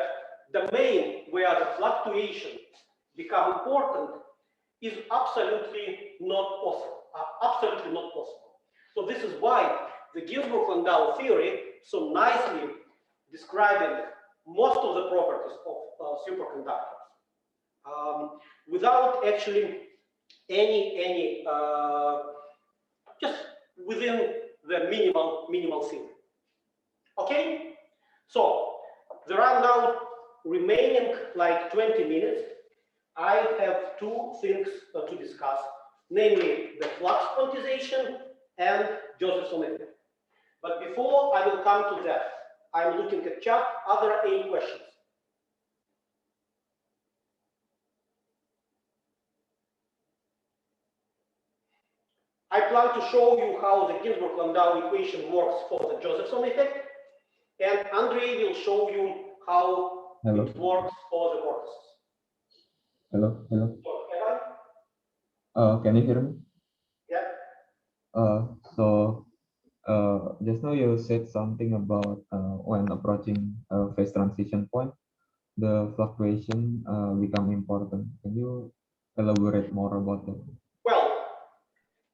domain where the fluctuations become important is absolutely not possible. So this is why the Ginzburg-Landau theory so nicely describing most of the properties of superconductors without actually any just within the minimal theory. Okay, so there are now remaining like 20 minutes. I have two things to discuss, namely the flux quantization and Josephson effect. But before I will come to that, I'm looking at chat. Are there any questions? I plan to show you how the Ginzburg-Landau equation works for the Josephson effect, and Andrei will show you how it works for the vortices. Hello. So, Can you hear me? yeah. Just now you said something about when approaching a phase transition point, the fluctuation become important. Can you elaborate more about that?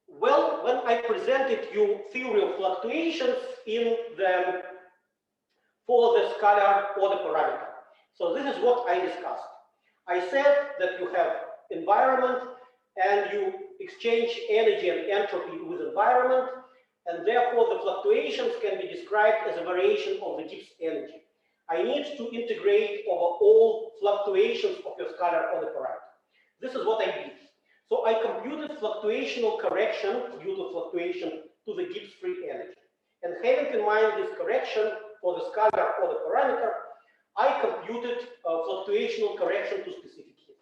Well, when I presented you theory of fluctuations for the scalar or the parameter. So this is what I discussed. I said that you have environment and you exchange energy and entropy with environment, and therefore the fluctuations can be described as a variation of the Gibbs energy. I need to integrate over all fluctuations of your scalar or the parameter. This is what I did. So I computed fluctuational correction due to fluctuation to the Gibbs free energy. And having in mind this correction for the scalar or the parameter, I computed fluctuational correction to specific heat.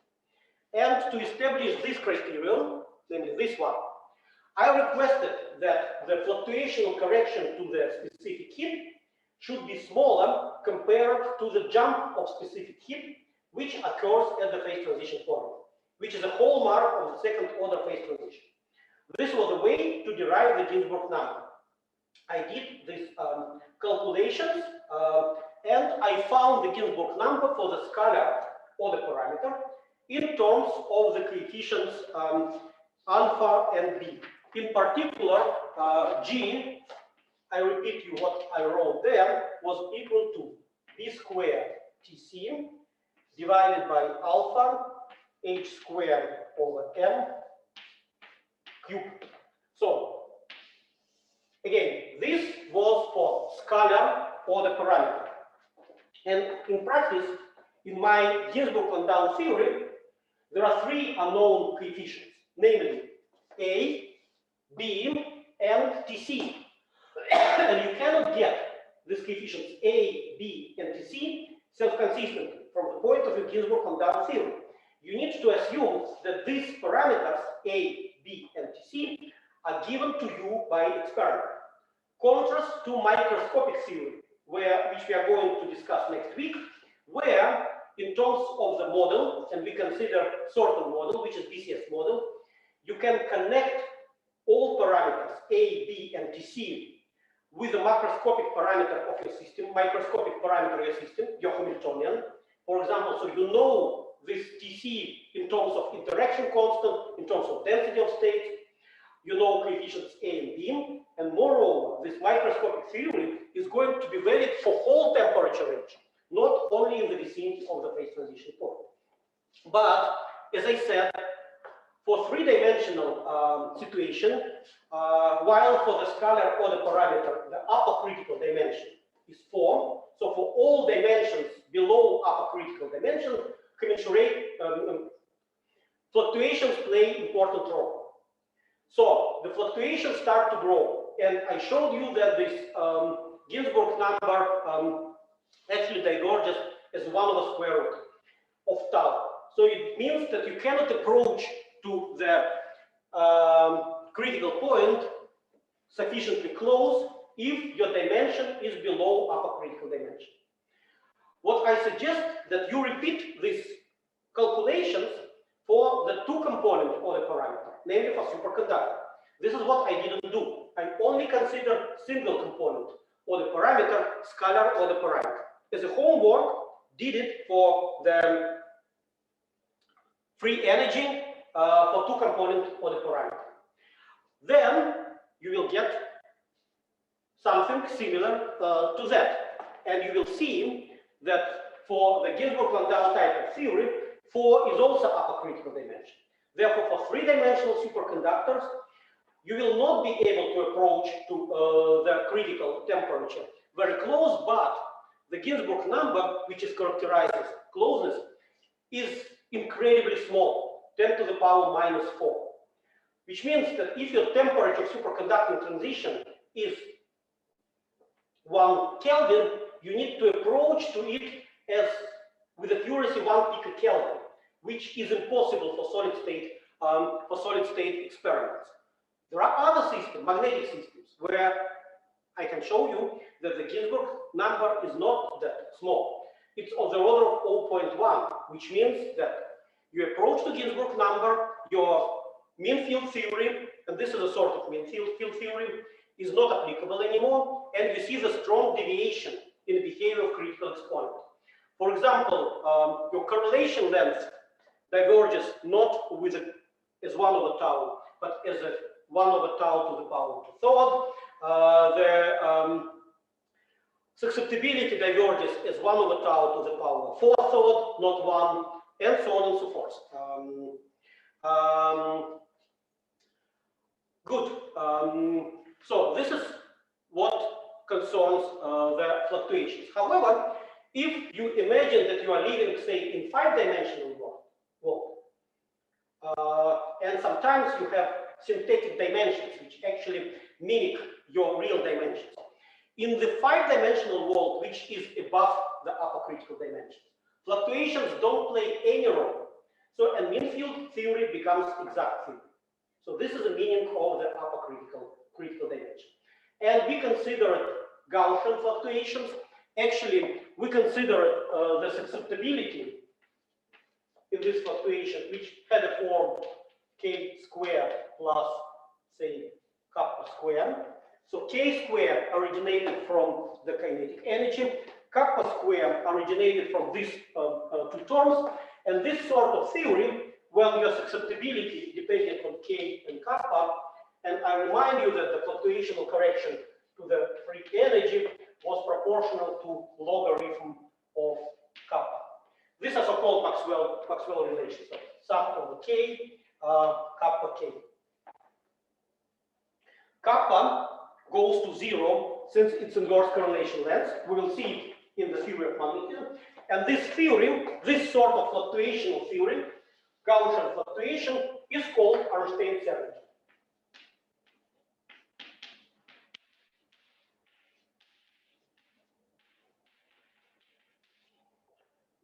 And to establish this criterion, namely this one, I requested that the fluctuational correction to the specific heat should be smaller compared to the jump of specific heat which occurs at the phase transition point, which is a hallmark of the second order phase transition. This was a way to derive the Ginzburg number. I did these calculations and I found the Ginzburg number for the scalar or the parameter in terms of the coefficients alpha and b. In particular, g, I repeat you what I wrote there, was equal to b squared Tc divided by alpha h squared over m cubed. So again, this was for scalar or the parameter. And in practice, in my Ginzburg-Landau theory, there are three unknown coefficients, namely a, b, and Tc. And you cannot get these coefficients A, B, and C self-consistent from the point of view Ginzburg-Landau theory. You need to assume that these parameters A, B, and C are given to you by experiment. Contrast to microscopic theory, which we are going to discuss next week, where in terms of the model, and we consider certain model, which is BCS model, you can connect all parameters A, B, and TC with a macroscopic parameter of your system, microscopic parameter of your system, your Hamiltonian. For example, so you know this TC in terms of interaction constant, in terms of density of states, you know coefficients A and B, and moreover, this microscopic theory is going to be valid for whole temperature range, not only in the vicinity of the phase transition point. But, as I said, for three-dimensional situation, while for the scalar order parameter, the upper critical dimension is 4, so for all dimensions below upper critical dimension, commensurate fluctuations play important role. So the fluctuations start to grow, and I showed you that this Ginzburg number actually diverges as 1 over square root of tau. So it means that you cannot approach to the critical point sufficiently close if your dimension is below upper critical dimension. What I suggest that you repeat these calculations for the two-component order parameter, namely for superconductor. This is what I didn't do. I only considered single component order parameter, scalar order parameter. As a homework, did it for the free energy for two-component order parameter. Then you will get something similar to that, and you will see that for the Ginzburg-Landau type of theory, 4 is also upper critical dimension. Therefore, for three-dimensional superconductors, you will not be able to approach to the critical temperature very close, but the Ginzburg number, which is characterized as closeness, is incredibly small, 10 to the power minus 4, which means that if your temperature of superconducting transition is 1 Kelvin, you need to approach to it as with accuracy 1 picokelvin, which is impossible for solid state experiments. There are other systems, magnetic systems, where I can show you that the Ginzburg number is not that small. It's of the order of 0.1, which means that you approach the Ginzburg number, your mean field theory, and this is a sort of mean field theory, is not applicable anymore, and you see the strong deviation in the behavior of critical exponent. For example, your correlation length diverges not with as 1 over tau, but as a 1 over tau to the power 2/3. The susceptibility diverges as 1 over tau to the power 4/3, not 1, and so on and so forth. Good. So this is what concerns the fluctuations. However, if you imagine that you are living, say, in 5-dimensional world, and sometimes you have synthetic dimensions which actually mimic your real dimensions. In the 5-dimensional world, which is above the upper critical dimensions, fluctuations don't play any role. So a mean field theory becomes exact theory. So this is the meaning of the upper critical dimension. And we considered Gaussian fluctuations. Actually, we considered the susceptibility in this fluctuation, which had a form k squared plus, say, kappa squared. So k squared originated from the kinetic energy, kappa squared originated from these two terms, and this sort of theory, well, your susceptibility depended on k and kappa, and I remind you that the fluctuational correction to the free energy was proportional to logarithm of kappa. These are so-called Maxwell relations, so sum over k, kappa k. Kappa goes to 0 since it's inverse correlation length. We will see it in the theory of magnetism. And this theory, this sort of fluctuational theory, Gaussian fluctuation, is called Einstein theory.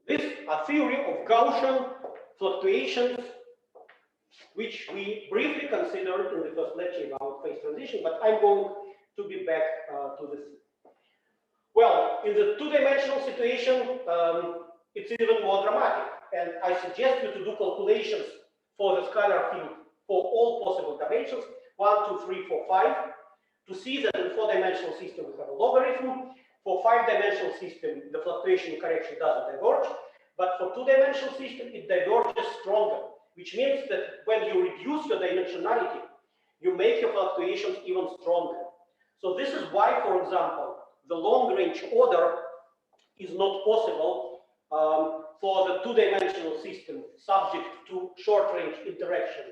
This is a theory of Gaussian fluctuations, which we briefly considered in the first lecture about phase transition, but I'm going to be back to this. Well, in the two-dimensional situation, it's even more dramatic, and I suggest you to do calculations for the scalar field for all possible dimensions, 1, 2, 3, 4, 5, to see that in four-dimensional system we have a logarithm. For five-dimensional system, the fluctuation correction doesn't diverge, but for two-dimensional system, it diverges stronger, which means that when you reduce your dimensionality, you make your fluctuations even stronger. So this is why, for example, the long-range order is not possible for the two-dimensional system subject to short-range interaction,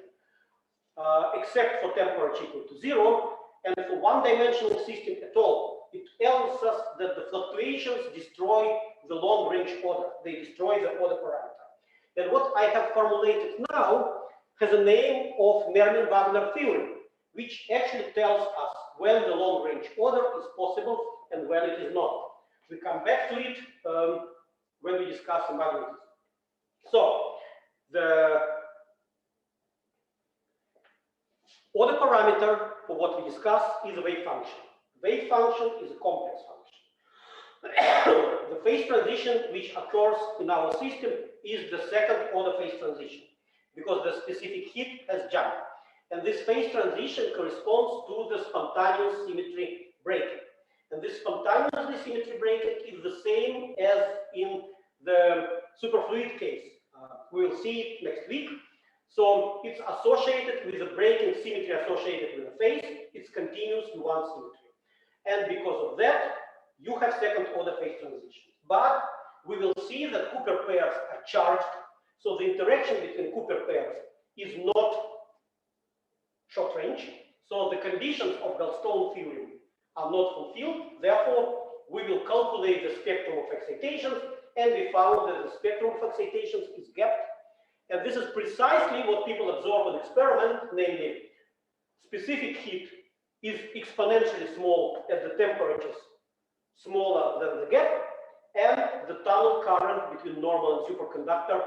except for temperature equal to 0, and for one-dimensional system at all. It tells us that the fluctuations destroy the long-range order. They destroy the order parameter. And what I have formulated now has a name of Mermaid-Wagner theorem, which actually tells us when the long-range order is possible and when it is not. We come back to it when we discuss the magnetism. So, the order parameter for what we discuss is a wave function. Wave function is a complex function. The phase transition which occurs in our system is the second order phase transition because the specific heat has jumped. And this phase transition corresponds to the spontaneous symmetry breaking. And this spontaneous symmetry breaking is the same as in the superfluid case. We will see it next week. So it's associated with the breaking symmetry associated with the phase. It's continuous in one symmetry. And because of that, you have second order phase transitions. But we will see that Cooper pairs are charged. So the interaction between Cooper pairs is not short range. So the conditions of Gauss theorem are not fulfilled. Therefore, we will calculate the spectrum of excitations, and we found that the spectrum of excitations is gapped. And this is precisely what people observe in experiment, namely specific heat is exponentially small at the temperatures smaller than the gap, and the tunnel current between normal and superconductor,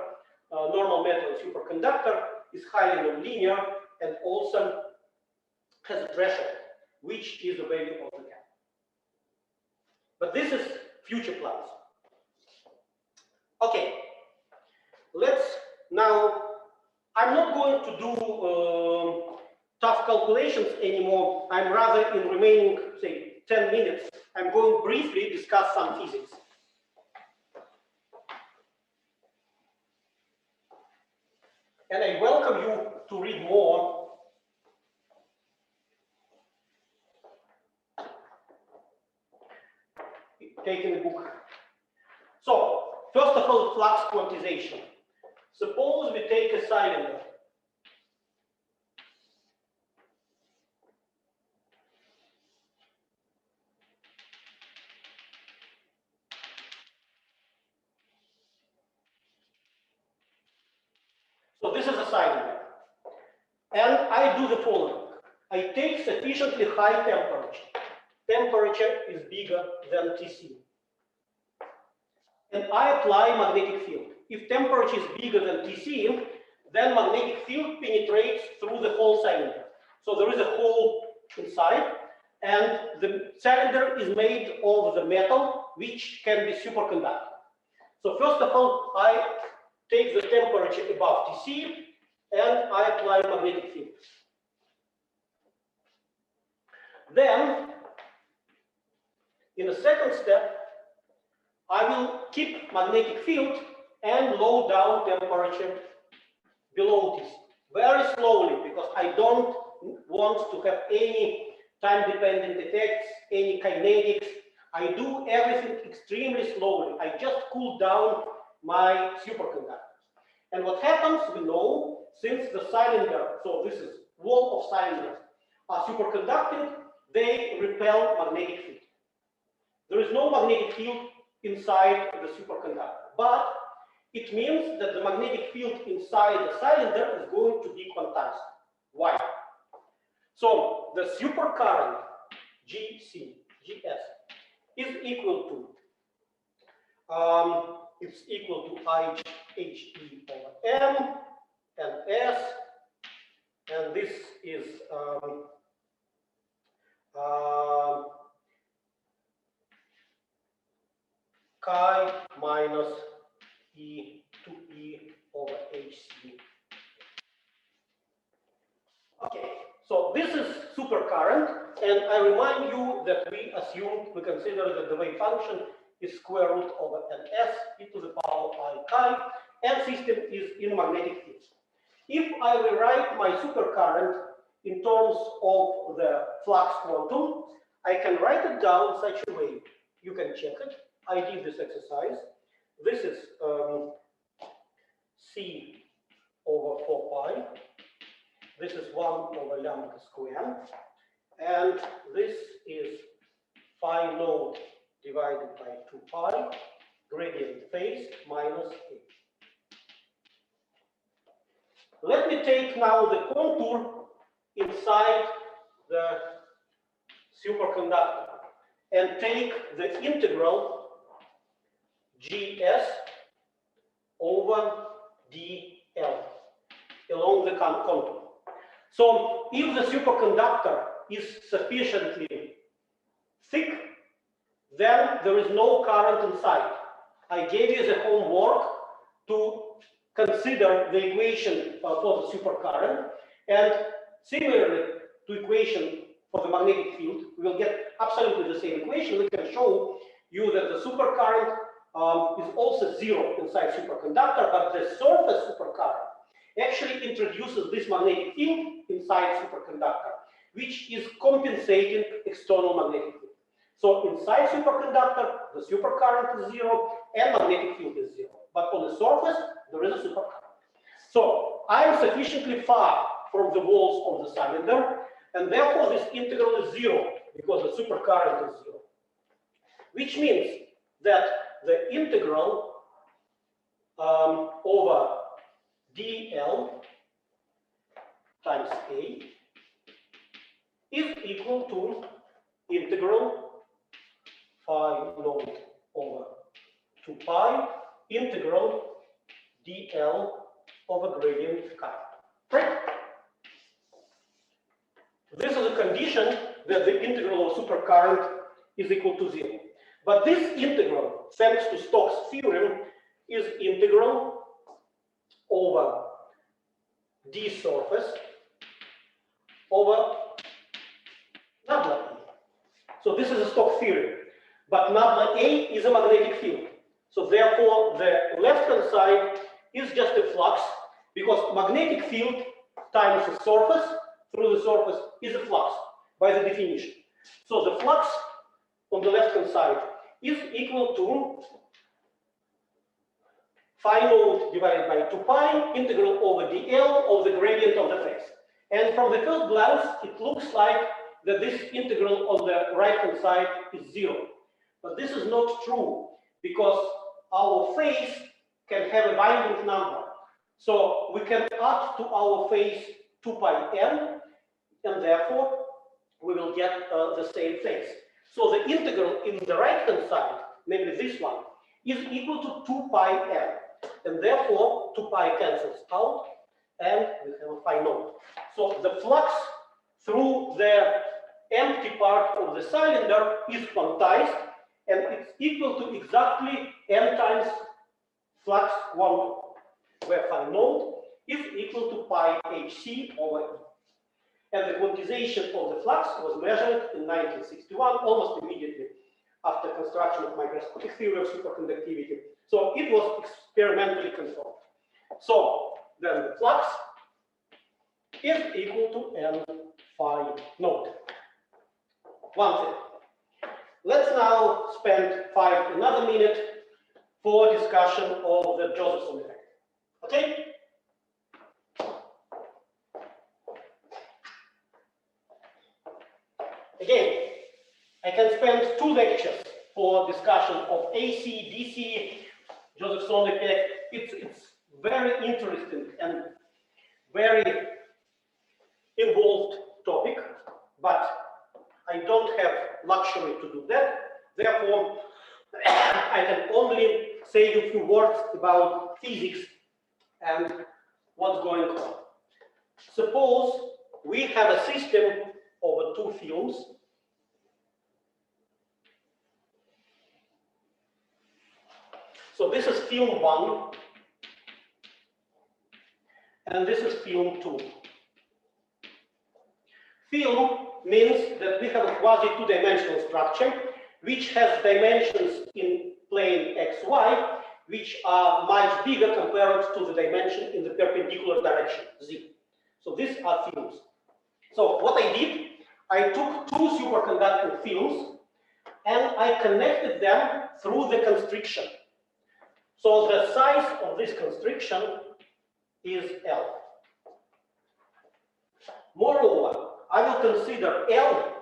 normal metal and superconductor is highly nonlinear and also has a threshold, which is the value of the gap. But this is future plans. Okay, let's now, I'm not going to do tough calculations anymore. I'm rather in remaining, say, 10 minutes, I'm going to briefly discuss some physics. And I welcome you to read more. Taking the book. So, first of all, flux quantization. Suppose we take a cylinder. So this is a cylinder. And I do the following. I take sufficiently high temperature. Temperature is bigger than Tc. And I apply magnetic field. If temperature is bigger than Tc, then magnetic field penetrates through the whole cylinder. So there is a hole inside, and the cylinder is made of the metal, which can be superconducting. So first of all, I take the temperature above Tc, and I apply magnetic field. Then, in the second step, I will keep magnetic field and low down temperature below Tc. Very slowly, because I don't want to have any time-dependent effects, any kinetics. I do everything extremely slowly. I just cool down my superconductors. And what happens, we know, since the cylinder, so this is wall of cylinders, are superconducting, they repel magnetic field. There is no magnetic field inside the superconductor, but it means that the magnetic field inside the cylinder is going to be quantized. Why? So the supercurrent GS is equal to is equal to HE over M and S, and this is chi minus E to E over HC. Okay, so this is supercurrent, and I remind you that we consider that the wave function is square root over ns e to the power I chi, and system is in magnetic field. If I rewrite my supercurrent in terms of the flux quantum, I can write it down such a way. You can check it. I did this exercise. This is C over 4 pi. This is 1 over lambda squared. And this is phi naught divided by 2 pi, gradient phase minus A. Let me take now the contour inside the superconductor and take the integral GS over dl along the contour. So if the superconductor is sufficiently thick, then there is no current inside. I gave you the homework to consider the equation for the supercurrent, and similarly to equation for the magnetic field, we will get absolutely the same equation. We can show you that the supercurrent is also zero inside superconductor, but the surface supercurrent actually introduces this magnetic field inside superconductor, which is compensating external magnetic field. So inside superconductor, the supercurrent is zero and magnetic field is zero. But on the surface, there is a supercurrent. So I am sufficiently far from the walls of the cylinder, and therefore this integral is zero because the supercurrent is zero. Which means that the integral over dl times A is equal to integral phi naught over 2 pi integral dl over gradient chi. Right? This is a condition that the integral of supercurrent is equal to zero. But this integral, thanks to Stokes' theorem, is integral over d surface over nabla A. So this is a Stokes theorem. But nabla A is a magnetic field. So therefore, the left-hand side is just a flux, because magnetic field times the surface through the surface is a flux by the definition. So the flux on the left-hand side is equal to phi naught divided by 2 pi integral over dl of the gradient of the phase. And from the first glance, it looks like that this integral on the right-hand side is zero. But this is not true, because our phase can have a binding number. So we can add to our phase 2 pi n, and therefore we will get the same phase. So the integral in the right-hand side, namely this one, is equal to 2 pi n. And therefore 2 pi cancels out, and we have a phi naught. So the flux through the empty part of the cylinder is quantized, and it's equal to exactly n times flux quantum, where phi naught is equal to pi hc over E. And the quantization of the flux was measured in 1961, almost immediately after construction of microscopic theory of superconductivity. So it was experimentally confirmed. So then the flux is equal to n phi naught. One thing. Let's now spend another minute for discussion of the Josephson effect. Okay? Again, I can spend 2 lectures for discussion of AC, DC, Josephson effect. It's very interesting and very involved topic, but I don't have luxury to do that. Therefore, I can only say a few words about physics and what's going on. Suppose we have a system over two films. So this is film 1, and this is film 2. Film means that we have a quasi-two-dimensional structure which has dimensions in plane xy which are much bigger compared to the dimension in the perpendicular direction, z. So these are films. So what I did, I took two superconducting films and I connected them through the constriction. So the size of this constriction is L. Moreover, I will consider L,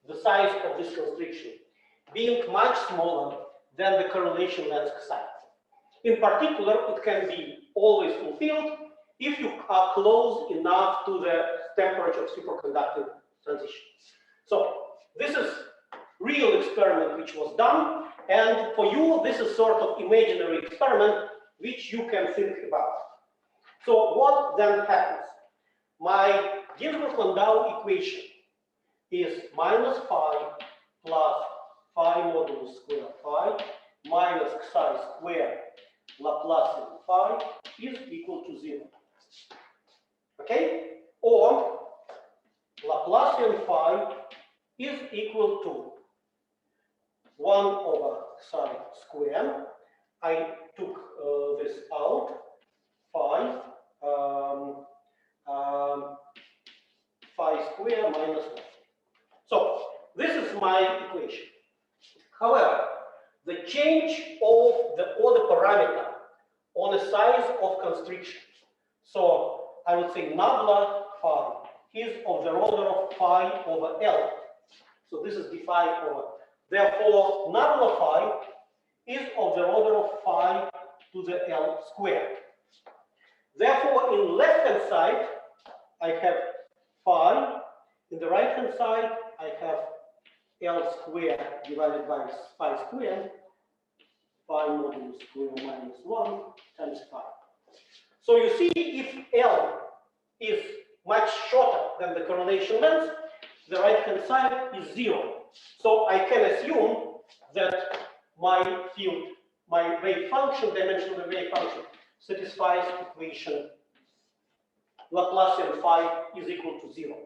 the size of this constriction, being much smaller than the correlation length psi. In particular, it can be always fulfilled if you are close enough to the temperature of superconducting transition. So this is real experiment which was done, and for you this is sort of imaginary experiment which you can think about. So what then happens? My Ginzburg-Landau equation is minus phi plus phi modulus square phi minus psi square Laplacian phi is equal to 0. Okay? Or Laplacian phi is equal to 1 over psi square. I took this out, phi, phi square minus 1. So this is my equation. However, the change of the order parameter on the size of constriction. So I would say nabla phi is of the order of phi over L. So this is d phi over. Therefore, nabla phi is of the order of phi to the L squared. Therefore, in left-hand side, I have phi. In the right-hand side, I have L squared divided by phi squared, phi modulus square minus 1 times phi. So you see, if L is much shorter than the correlation length, the right-hand side is 0. So I can assume that my field, my wave function, dimension of the wave function, satisfies equation Laplacian phi is equal to 0.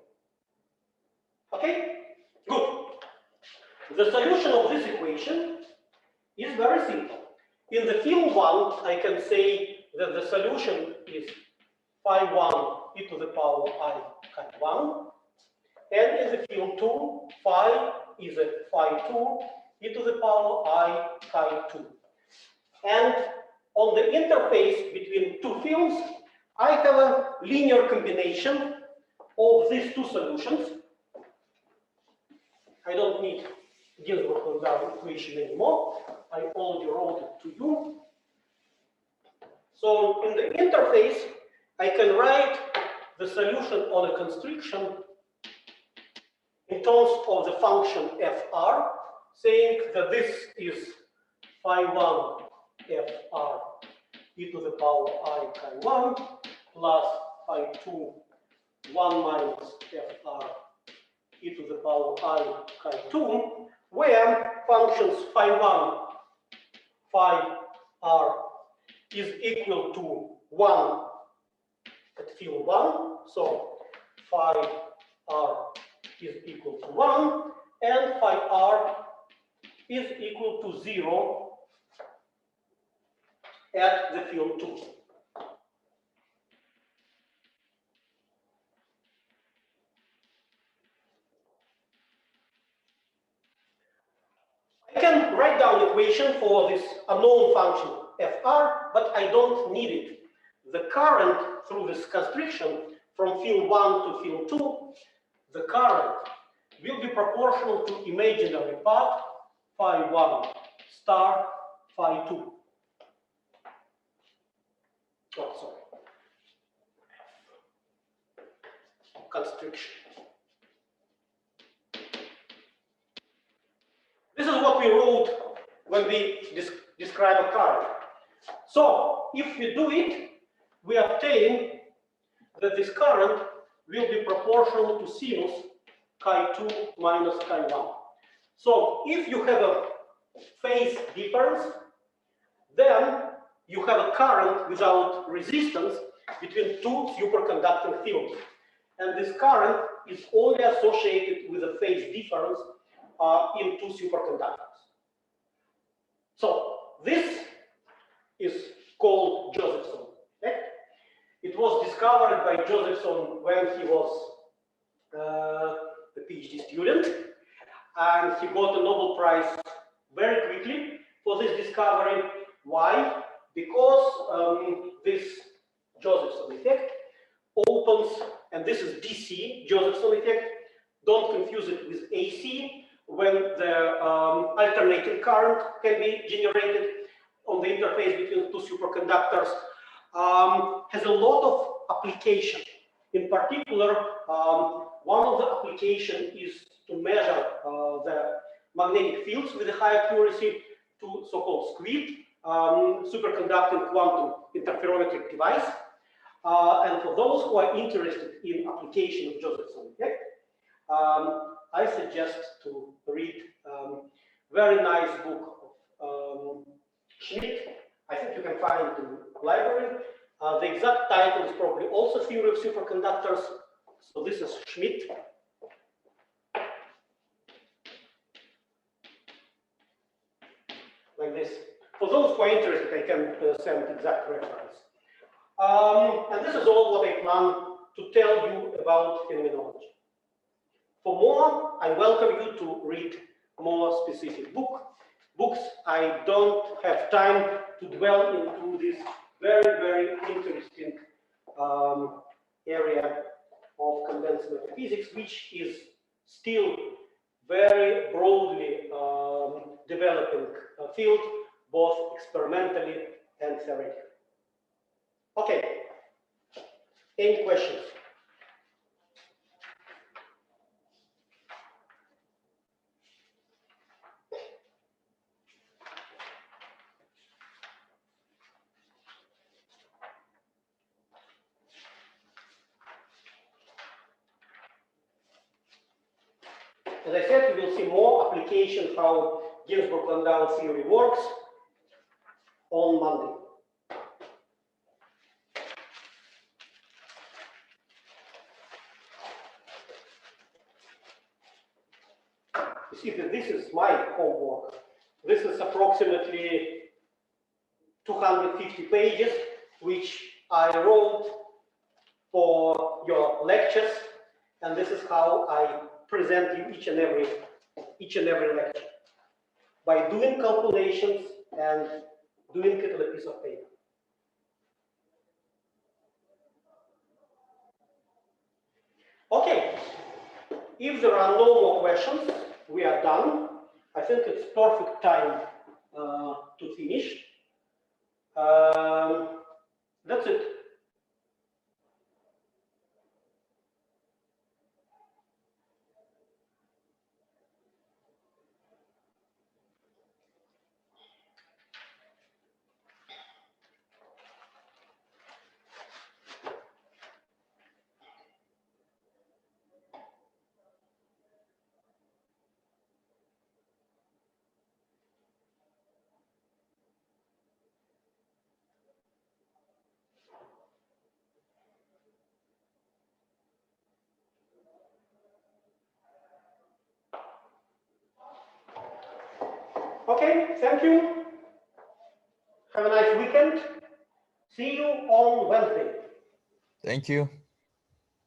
Okay? Good. The solution of this equation is very simple. In the film 1, I can say that the solution is phi 1 e to the power I chi 1. And in the film 2, phi is a phi 2 e to the power I chi 2. And on the interface between two films, I have a linear combination of these two solutions. I don't need Ginzburg-Landau equation anymore. I already wrote it to you. So in the interface, I can write the solution on a constriction in terms of the function fr, saying that this is phi 1 fr e to the power I chi 1 plus phi 2 1 minus fr e to the power I chi 2, where functions phi 1 phi r is equal to 1 at field 1, so phi r is equal to 1, and phi r is equal to 0 at the field 2. I can write down equation for this unknown function fr, but I don't need it. The current through this constriction from field 1 to field 2, the current will be proportional to imaginary part phi 1 star phi 2. Oh, sorry. Constriction. This is what we wrote when we describe a current. So if we do it, we obtain that this current will be proportional to sinus chi2 minus chi1. So if you have a phase difference, then you have a current without resistance between two superconducting fields. And this current is only associated with a phase difference in two superconductors. So this is called Josephson effect. It was discovered by Josephson when he was a PhD student, and he got a Nobel Prize very quickly for this discovery. Why? Because this Josephson effect opens, and this is DC Josephson effect. Don't confuse it with AC, when the alternating current can be generated on the interface between two superconductors. Has a lot of application. In particular, one of the applications is to measure the magnetic fields with a high accuracy to so-called SQUID, superconducting quantum interferometric device. And for those who are interested in application of Josephson effect, I suggest to read very nice book of Schmidt. I think you can find it in the library. The exact title is probably also Theory of Superconductors. So this is Schmidt. Like this. For those who are interested, I can send exact reference. And this is all what I plan to tell you about phenomenology. For more, I welcome you to read more specific books. I don't have time to dwell into this very, very interesting area of condensed metaphysics, which is still very broadly developing field, both experimentally and theoretically. Okay, any questions? As I said, we will see more application how Ginzburg-Landau theory works on Monday. You see that this is my homework. This is approximately 250 pages, which I wrote for your lectures, and this is how I present you each and every lecture, by doing calculations and doing it on a piece of paper. Okay, if there are no more questions, we are done. I think it's perfect time to finish. That's it. Okay, thank you. Have a nice weekend. See you on Wednesday. Thank you.